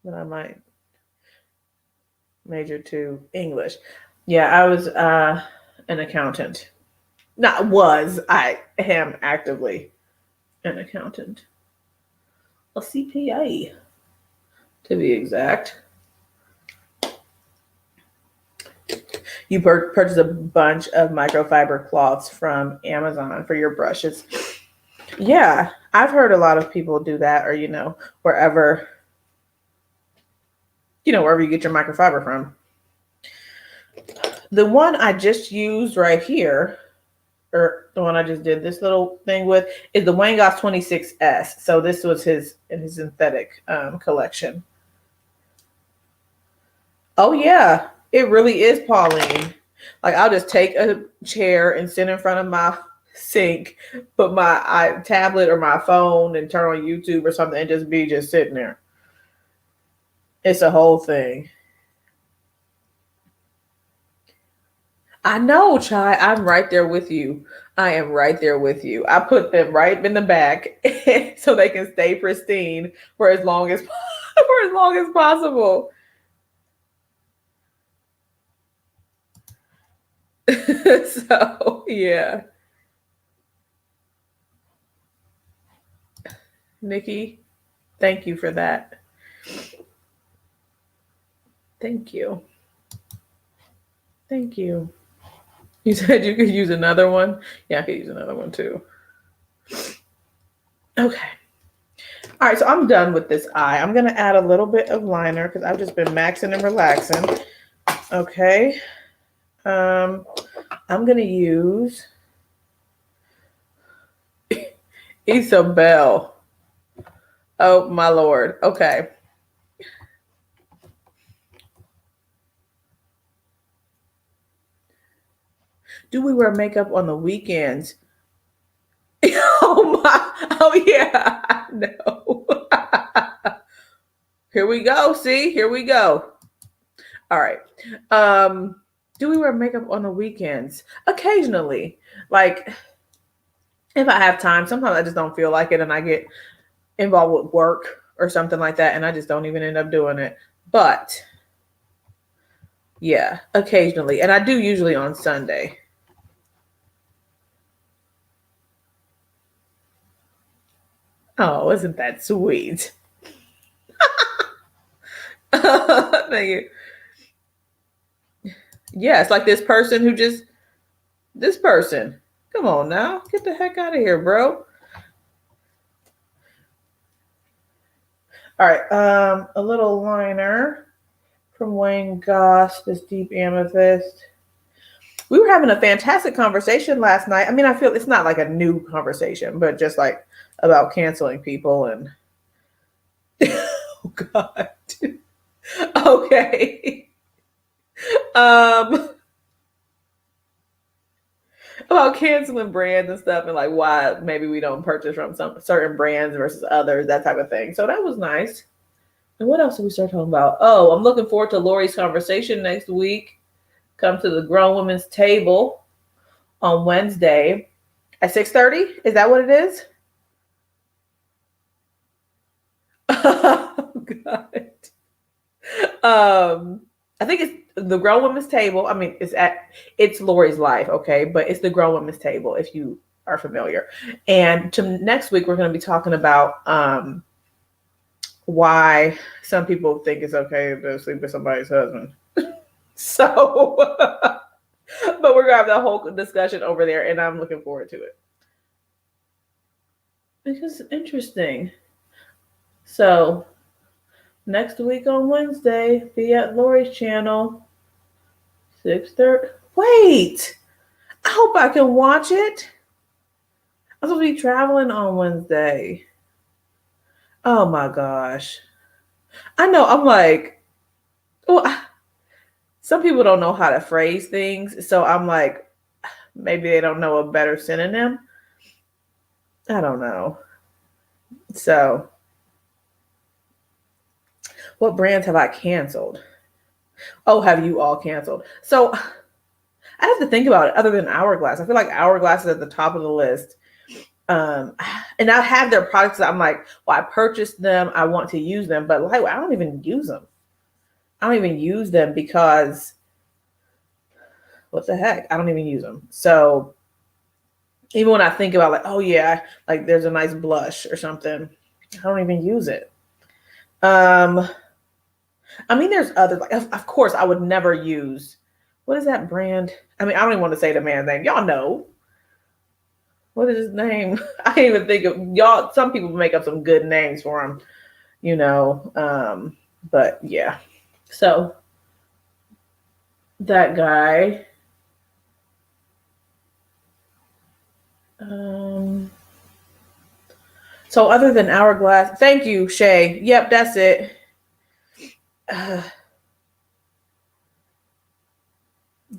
But I might major to English. Yeah, I was an accountant. Not was, I am actively an accountant. A CPA, to be exact. You purchase a bunch of microfiber cloths from Amazon for your brushes. Yeah, I've heard a lot of people do that, or wherever wherever you get your microfiber from. The one I just used right here, or the one I just did this little thing with, is the Wayne Goss 26S. So this was his synthetic collection. Oh yeah, it really is Pauline. Like, I'll just take a chair and sit in front of my sink, put my tablet or my phone and turn on YouTube or something and just sitting there. It's a whole thing. I know, Chai. I'm right there with you. I am right there with you. I put them right in the back so they can stay pristine for as long as possible. So yeah, Nikki, thank you for that. Thank you. Thank you. You said you could use another one? Yeah, I could use another one too. Okay. All right, so I'm done with this eye. I'm going to add a little bit of liner because I've just been maxing and relaxing. Okay. I'm going to use Isabel. Oh, my Lord. Okay. Do we wear makeup on the weekends? Oh, my. Oh, yeah. No. Here we go. See? Here we go. All right. Do we wear makeup on the weekends? Occasionally. Like, if I have time, sometimes I just don't feel like it and I get involved with work or something like that and I just don't even end up doing it. But yeah, occasionally. And I do usually on Sunday. Oh, isn't that sweet? Thank you. Yeah, it's like this person. Come on now. Get the heck out of here, bro. All right. A little liner from Wayne Goss, this deep amethyst. We were having a fantastic conversation last night. I mean, I feel it's not like a new conversation, but just like about canceling people and oh God. Okay. About canceling brands and stuff and like why maybe we don't purchase from some certain brands versus others, that type of thing. So that was nice. And what else did we start talking about? Oh, I'm looking forward to Lori's conversation next week. Come to the Grown Women's Table on Wednesday at 6:30. Is that what it is? Oh God. I think it's the Grown Women's Table. I mean, it's Lori's Life, okay, but it's the Grown Women's Table if you are familiar. And next week we're going to be talking about why some people think it's okay to sleep with somebody's husband. So, but we're gonna have that whole discussion over there, and I'm looking forward to it because it's interesting. So next week on Wednesday, be at Lori's channel, 6:30. Wait, I hope I can watch it. I'm supposed to be traveling on Wednesday. Oh my gosh. I know, I'm like, oh, some people don't know how to phrase things. So I'm like, Maybe they don't know a better synonym. I don't know. So, what brands have I canceled? Oh, have you all canceled? So, I have to think about it other than Hourglass. I feel like Hourglass is at the top of the list. And I have their products that I'm like, well, I purchased them. I want to use them, but like, I don't even use them. I don't even use them because what the heck? I don't even use them. So even when I think about like, oh yeah, like there's a nice blush or something, I don't even use it. I mean, there's others. Like, of course, I would never use. What is that brand? I mean, I don't even want to say the man's name. Y'all know. What is his name? I can't even think of y'all. Some people make up some good names for him, you know. But yeah. So that guy. So other than Hourglass, thank you, Shay. Yep, that's it.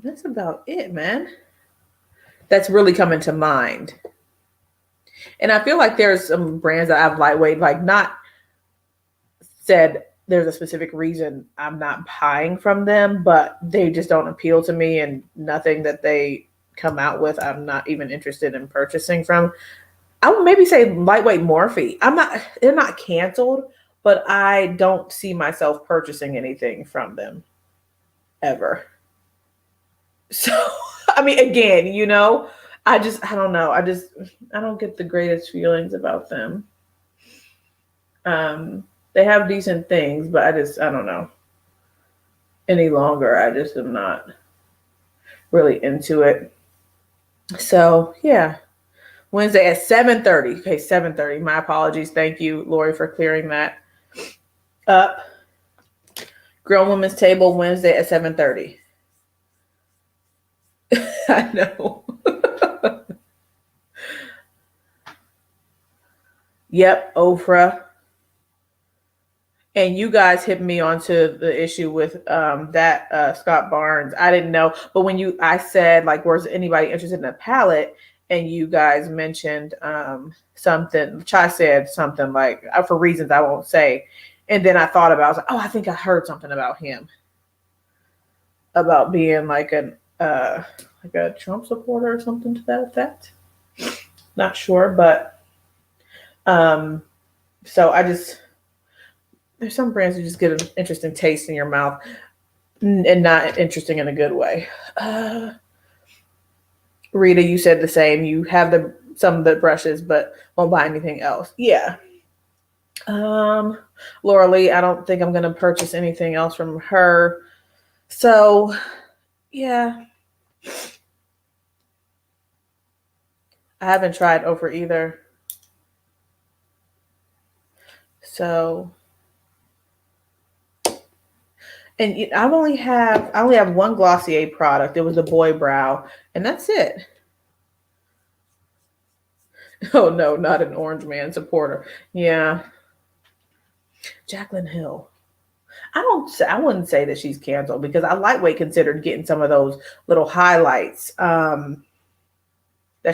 That's about it, man. That's really coming to mind. And I feel like there's some brands that I've lightweight, like not said there's a specific reason I'm not buying from them, but they just don't appeal to me, and nothing that they come out with I'm not even interested in purchasing from. I would maybe say lightweight Morphe. They're not canceled, but I don't see myself purchasing anything from them ever. So, I mean, again, you know, I don't know. I don't get the greatest feelings about them. They have decent things, but I don't know any longer. I just am not really into it. So yeah, Wednesday at 7:30. Okay, 7:30. My apologies. Thank you, Lori, for clearing that up. Grown Women's Table Wednesday at 7:30. I know. Yep, Oprah. And you guys hit me onto the issue with that Scott Barnes. I didn't know, but when I said like, was anybody interested in a palette? And you guys mentioned something. Chai said something like, for reasons I won't say. And then I thought about, I was like, oh, I think I heard something about him, about being like a Trump supporter or something to that effect. Not sure, but so there's some brands that just get an interesting taste in your mouth, and not interesting in a good way. Rita, you said the same. You have some of the brushes, but won't buy anything else. Yeah. Laura Lee, I don't think I'm going to purchase anything else from her. So, yeah. I haven't tried Oprah either. So, and I only have one Glossier product. It was a Boy Brow, and that's it. Oh no, not an Orange Man supporter. Yeah. Jaclyn Hill. I wouldn't say that she's canceled, because I lightweight considered getting some of those little highlights that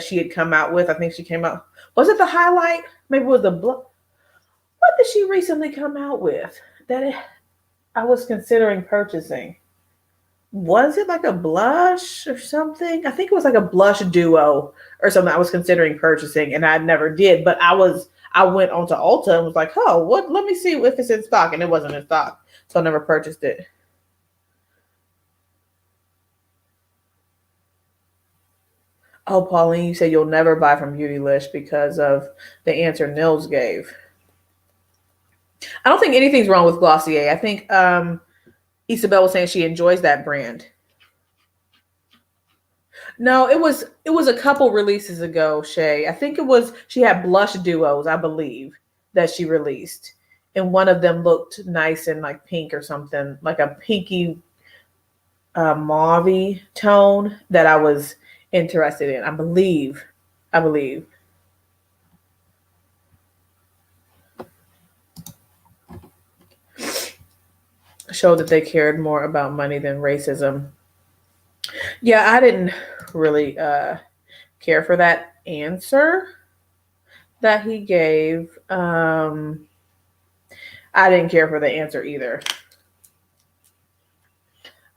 she had come out with. I think she came out. Was it the highlight? Maybe it was the what did she recently come out with that I was considering purchasing? Was it like a blush or something? I think it was like a blush duo or something I was considering purchasing, and I never did. But I went onto Ulta and was like, oh, what? Let me see if it's in stock, and it wasn't in stock, so I never purchased it. Oh, Pauline, you said you'll never buy from Beautylish because of the answer Nils gave. I don't think anything's wrong with Glossier. I think Isabel was saying she enjoys that brand. No, it was a couple releases ago, Shay. I think she had blush duos, I believe, that she released. And one of them looked nice in like pink or something, like a pinky mauve tone that I was interested in. I believe. Showed that they cared more about money than racism. Yeah, I didn't really care for that answer that he gave. I didn't care for the answer either.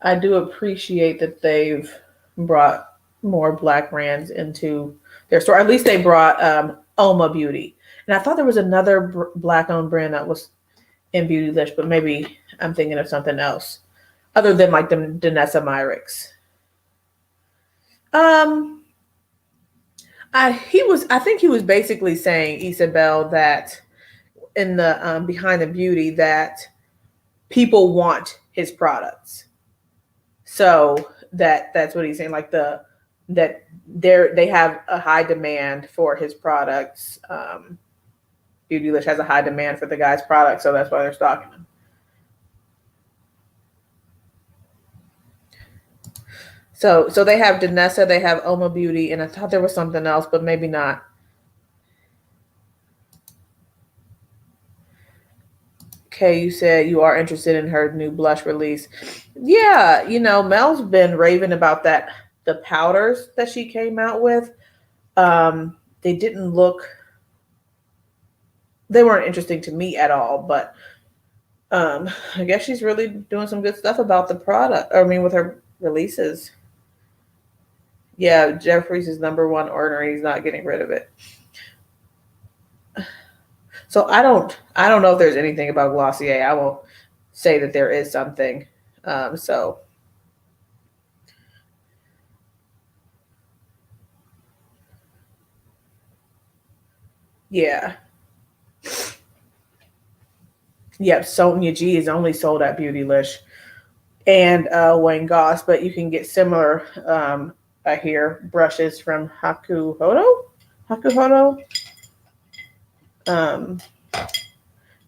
I do appreciate that they've brought more Black brands into their store. At least they brought Oma Beauty. And I thought there was another Black-owned brand that was in Beautylish, but maybe I'm thinking of something else other than like the Danessa Myricks. I think he was basically saying, Isabel, that in the Behind the Beauty, that people want his products. So that's what he's saying, like that they have a high demand for his products. Beautylish has a high demand for the guy's products, so that's why they're stocking them. So they have Danessa, they have Oma Beauty, and I thought there was something else, but maybe not. Okay, you said you are interested in her new blush release. Yeah, Mel's been raving about that. The powders that she came out with, they weren't interesting to me at all, but I guess she's really doing some good stuff about the product. With her releases. Yeah, Jeffrey's his number one order, and he's not getting rid of it. So I don't know if there's anything about Glossier. I will say that there is something. Yeah. Yep, Sonia G is only sold at Beautylish and Wayne Goss, but you can get similar hair brushes from Hakuhodo.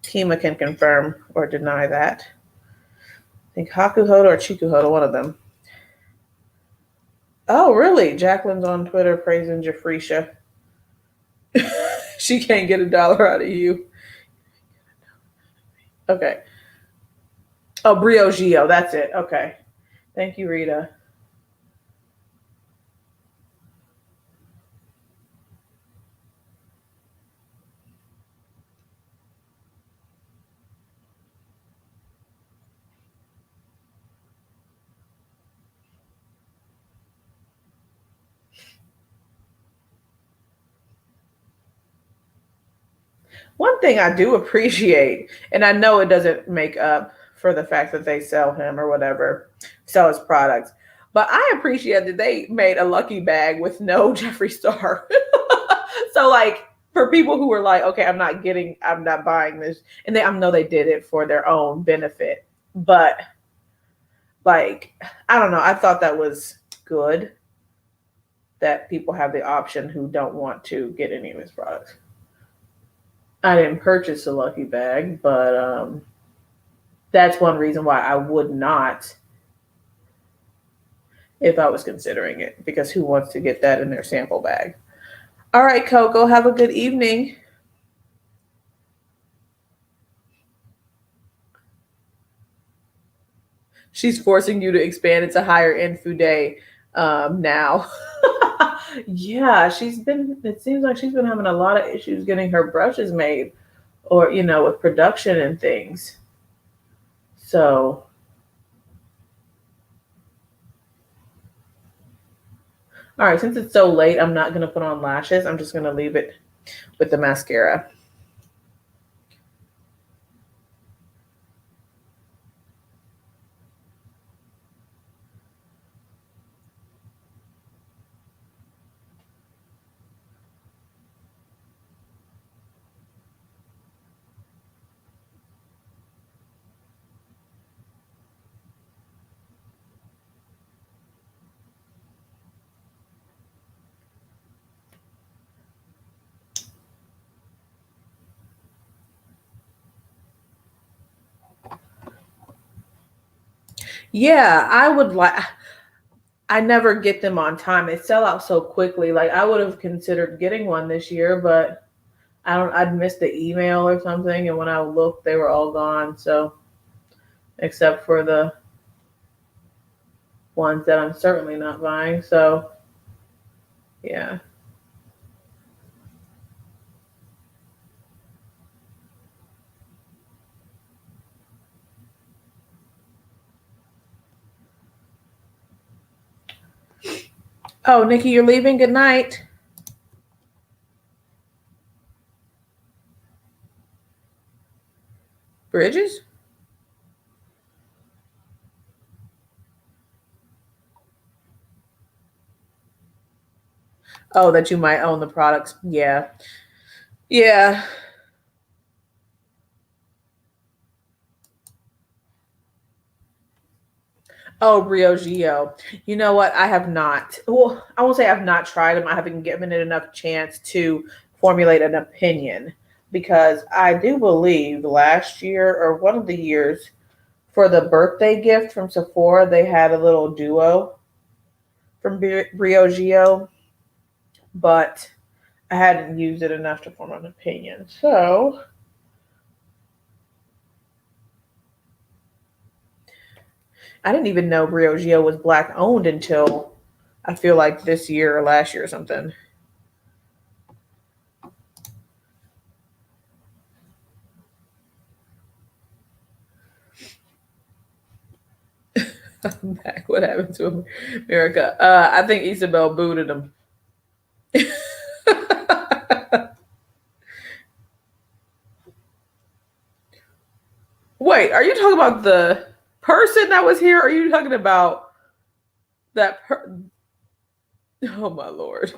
Kima can confirm or deny that. I think Hakuhodo or Chikuhodo, one of them. Oh, really? Jacqueline's on Twitter praising Jafrisha. She can't get $1 out of you. Okay. Oh, Briogeo, that's it. Okay. Thank you, Rita. One thing I do appreciate, and I know it doesn't make up for the fact that they sell him or whatever, sell his products, but I appreciate that they made a lucky bag with no Jeffree Star. So like for people who were like, okay, I'm not buying this, and I know they did it for their own benefit, but like, I don't know, I thought that was good that people have the option who don't want to get any of his products. I didn't purchase a lucky bag, but that's one reason why I would not if I was considering it, because who wants to get that in their sample bag? All right, Coco, have a good evening. She's forcing you to expand into higher end Fude now. Yeah, it seems like she's been having a lot of issues getting her brushes made or, with production and things. So, all right, since it's so late, I'm not going to put on lashes. I'm just going to leave it with the mascara. Yeah, I never get them on time. They sell out so quickly. Like I would have considered getting one this year, but I'd missed the email or something. And when I looked, they were all gone. So, except for the ones that I'm certainly not buying. So, Yeah. Oh, Nikki, you're leaving. Good night. Bridges? Oh, that you might own the products. Yeah. Yeah. Oh, Briogeo. You know what? I have not. Well, I won't say I've not tried them. I haven't given it enough chance to formulate an opinion because I do believe last year or one of the years for the birthday gift from Sephora, they had a little duo from Briogeo, but I hadn't used it enough to form an opinion. So I didn't even know Briogeo was black owned until I feel like this year or last year or something. I'm back. What happened to America? I think Isabel booted him. Wait, are you talking about the person that was here? Or are you talking about that? Oh my lord!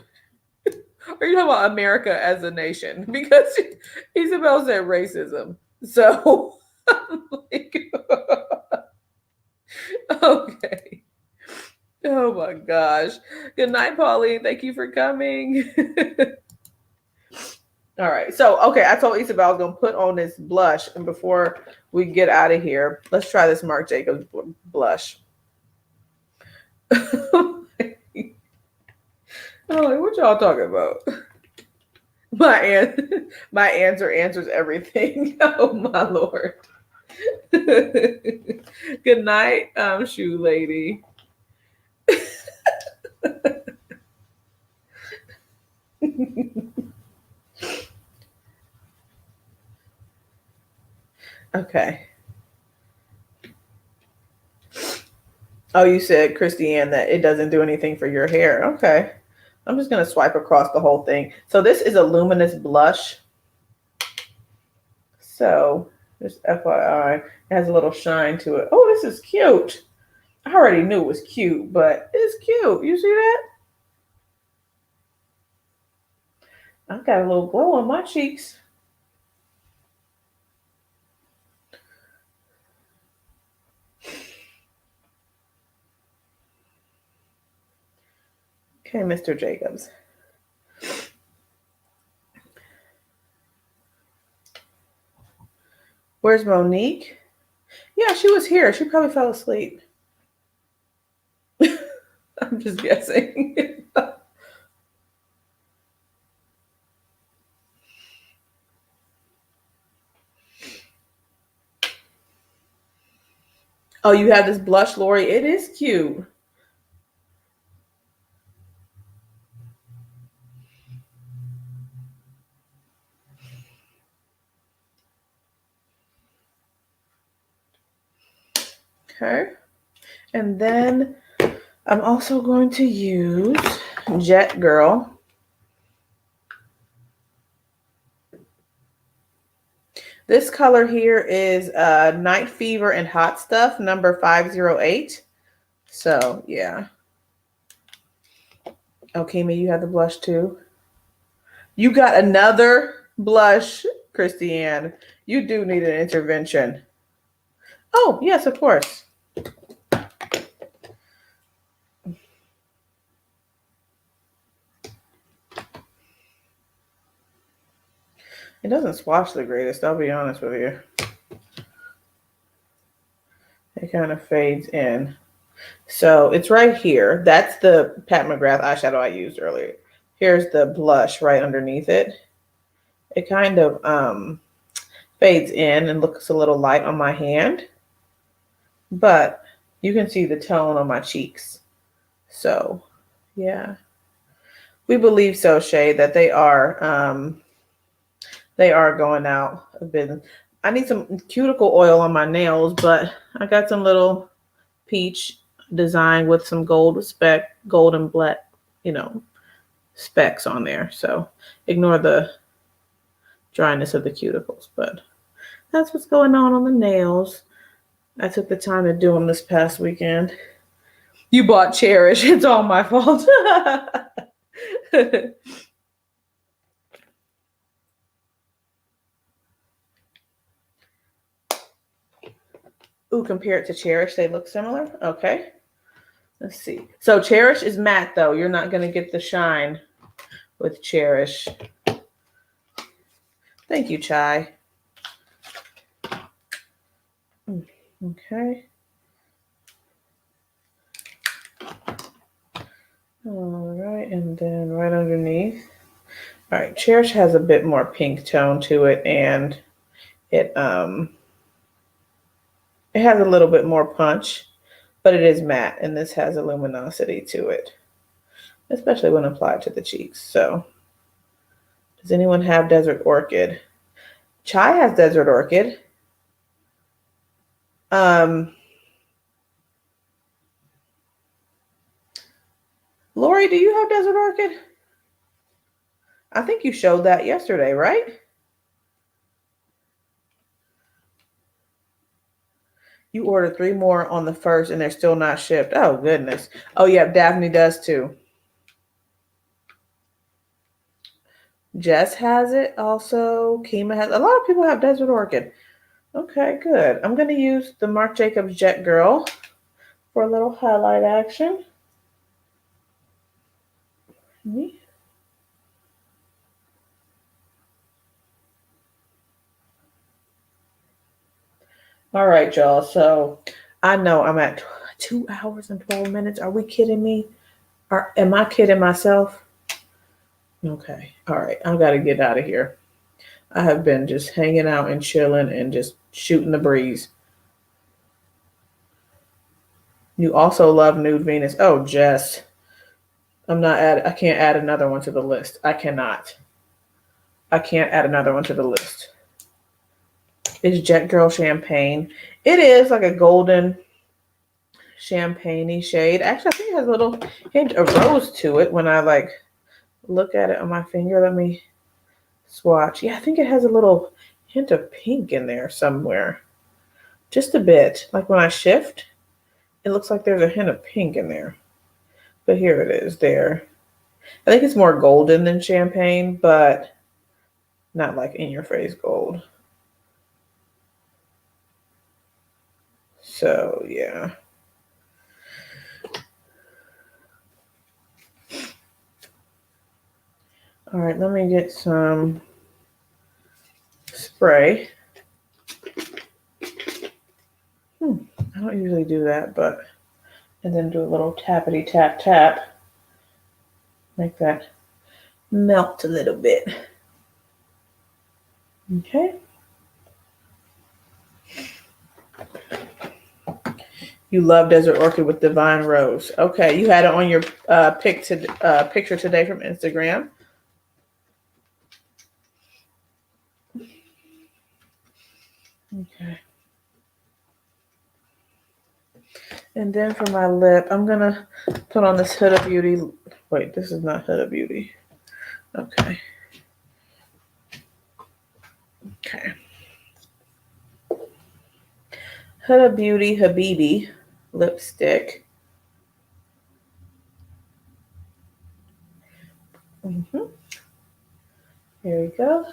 Are you talking about America as a nation? Because Isabel said racism. So, like, okay. Oh my gosh. Good night, Pauline. Thank you for coming. All right. So, okay, I told Isabel I was going to put on this blush. And before we get out of here, let's try this Marc Jacobs blush. Oh, what y'all talking about? My answer answers everything. Oh, my Lord. Good night, shoe lady. Okay. Oh, you said, Christiane, that it doesn't do anything for your hair. Okay. I'm just going to swipe across the whole thing. So this is a luminous blush. So just FYI, it has a little shine to it. Oh, this is cute. I already knew it was cute, but it's cute. You see that? I've got a little glow on my cheeks. Okay, Mr. Jacobs. Where's Monique? Yeah, she was here. She probably fell asleep. I'm just guessing. Oh, you have this blush, Lori. It is cute. Okay. And then I'm also going to use Jet Girl. This color here is Night Fever and Hot Stuff, number 508. So, yeah. Okay, Kimmy, you have the blush too. You got another blush, Christiane. You do need an intervention. Oh, yes, of course. It doesn't swatch the greatest, I'll be honest with you. It kind of fades in. So it's right here. That's the Pat McGrath eyeshadow I used earlier. Here's the blush right underneath it. It kind of fades in and looks a little light on my hand. But you can see the tone on my cheeks. So, yeah. We believe so, Shay, that they are going out of business. I need some cuticle oil on my nails, but I got some little peach design with some gold and black, you know, specks on there. So ignore the dryness of the cuticles, but that's what's going on the nails. I took the time to do them this past weekend. You bought Cherish. It's all my fault. Ooh, compared to Cherish, they look similar. Okay. Let's see. So Cherish is matte, though. You're not going to get the shine with Cherish. Thank you, Chai. Okay. All right, and then right underneath. All right, Cherish has a bit more pink tone to it, and it has a little bit more punch, but it is matte, and this has a luminosity to it, especially when applied to the cheeks. So, does anyone have Desert Orchid? Chai has Desert Orchid. Lori, do you have Desert Orchid? I think you showed that yesterday, right? You ordered 3 more on the 1st and they're still not shipped. Oh, goodness. Oh, yeah, Daphne does too. Jess has it also. Kima has. A lot of people have Desert Orchid. Okay, good. I'm going to use the Marc Jacobs Jet Girl for a little highlight action. All right, y'all. So I know I'm at 2 hours and 12 minutes. Are we kidding me? Am I kidding myself? Okay. All right. I've got to get out of here. I have been just hanging out and chilling and just shooting the breeze. You also love Nude Venus. Oh, Jess. I can't add another one to the list. I can't add another one to the list. Is Jet Girl Champagne? It is like a golden champagne-y shade. Actually, I think it has a little hint of rose to it when I look at it on my finger. Let me swatch. Yeah, I think it has a little hint of pink in there somewhere. Just a bit. Like when I shift, it looks like there's a hint of pink in there. But here it is there. I think it's more golden than champagne, but not like in your face gold. So, yeah. All right, let me get some spray. I don't usually do that, and then do a little tappity tap tap. Make that melt a little bit. Okay. You love Desert Orchid with Divine Rose. Okay, you had it on your picture today from Instagram. Okay. And then for my lip, I'm going to put on this Huda Beauty. Wait, this is not Huda Beauty. Okay. Okay. Huda Beauty Habibi lipstick. Here we go.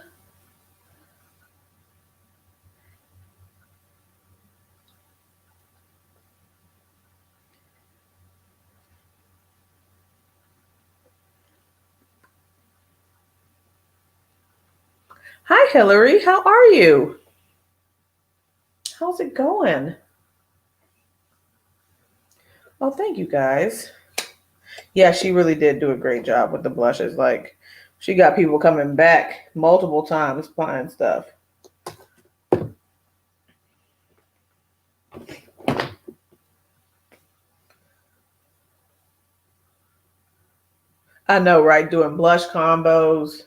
Hi, Hillary. How are you? How's it going? Oh, thank you guys. Yeah, she really did do a great job with the blushes. Like, she got people coming back multiple times buying stuff. I know, right? Doing blush combos,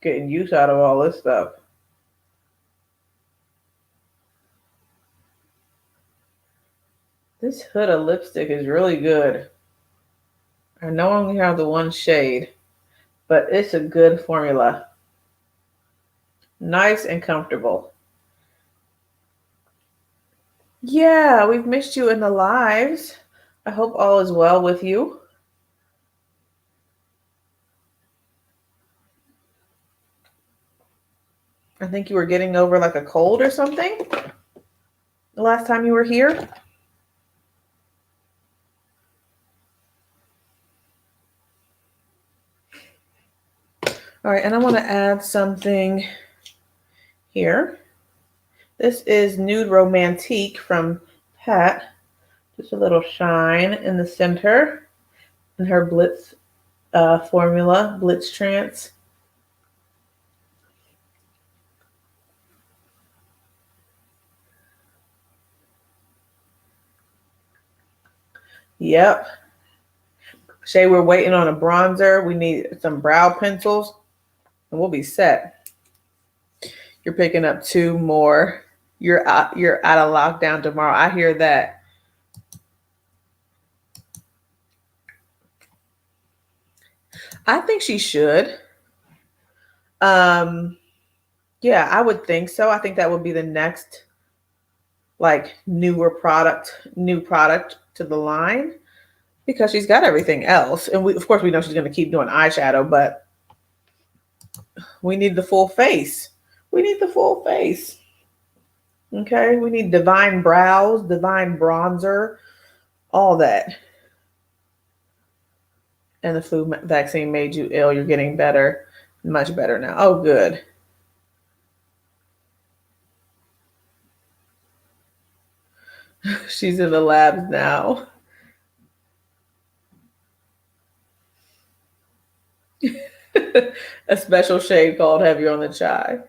getting use out of all this stuff. This Huda lipstick is really good. I know I only have the one shade, but it's a good formula. Nice and comfortable. Yeah, we've missed you in the lives. I hope all is well with you. I think you were getting over like a cold or something the last time you were here. All right, and I want to add something here. This is Nude Romantique from Pat. Just a little shine in the center. And her Blitz formula, Blitz Trance. Yep. Shay, we're waiting on a bronzer. We need some brow pencils, and we'll be set. You're picking up 2 more. You're out of lockdown tomorrow. I hear that. I think she should. Yeah, I would think so. I think that would be the next like new product to the line, because she's got everything else. And of course we know she's going to keep doing eyeshadow, but we need the full face. We need the full face. Okay, we need divine brows, divine bronzer, all that. And the flu vaccine made you ill. You're getting better, much better now. Oh, good. She's in the labs now. A special shade called Heavier on the Chai.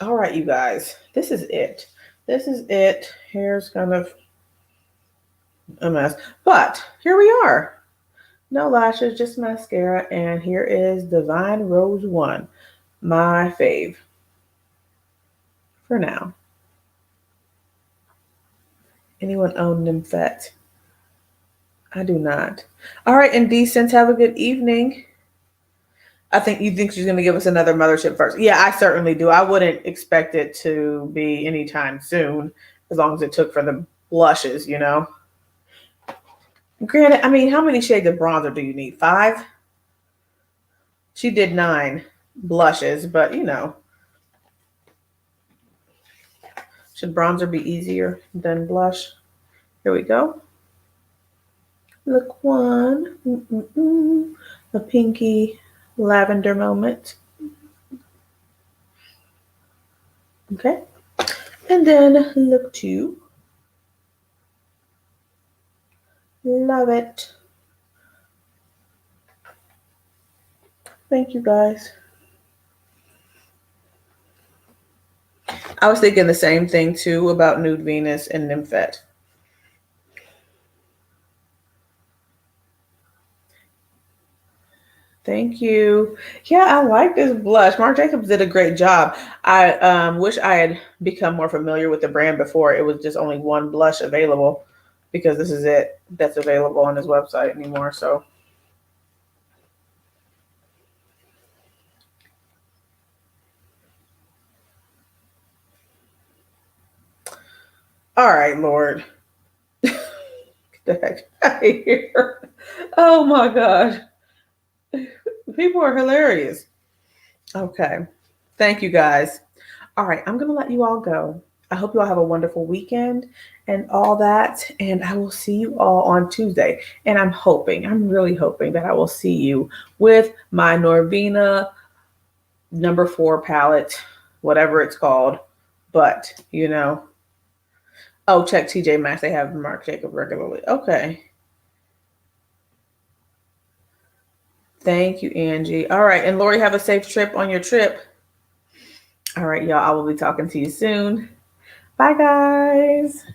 All right, you guys, this is it. This is it. Hair's kind of a mess, but here we are. No lashes, just mascara, and here is Divine Rose 1, my fave for now. Anyone own Nymphette? I do not. All right, Indecents, have a good evening. I think you think she's going to give us another mothership first. Yeah, I certainly do. I wouldn't expect it to be anytime soon, as long as it took for the blushes, you know. Granted, I mean, how many shades of bronzer do you need? 5? She did 9 blushes, but you know. Should bronzer be easier than blush? Here we go. Look 1. A pinky lavender moment. Okay. And then look 2. Love it. Thank you, guys. I was thinking the same thing too about Nude Venus and Nymphette. Thank you. Yeah, I like this blush. Marc Jacobs did a great job. I wish I had become more familiar with the brand before it was just only one blush available, because this is it that's available on his website anymore. So all right, Lord. Get the heck out of here. Oh my gosh. People are hilarious. Okay. Thank you, guys. All right, I'm going to let you all go. I hope you all have a wonderful weekend and all that. And I will see you all on Tuesday. And I'm really hoping that I will see you with my Norvina number 4 palette, whatever it's called. But, you know, oh, check TJ Maxx. They have Marc Jacobs regularly. Okay. Thank you, Angie. All right. And Lori, have a safe trip on your trip. All right, y'all. I will be talking to you soon. Bye, guys.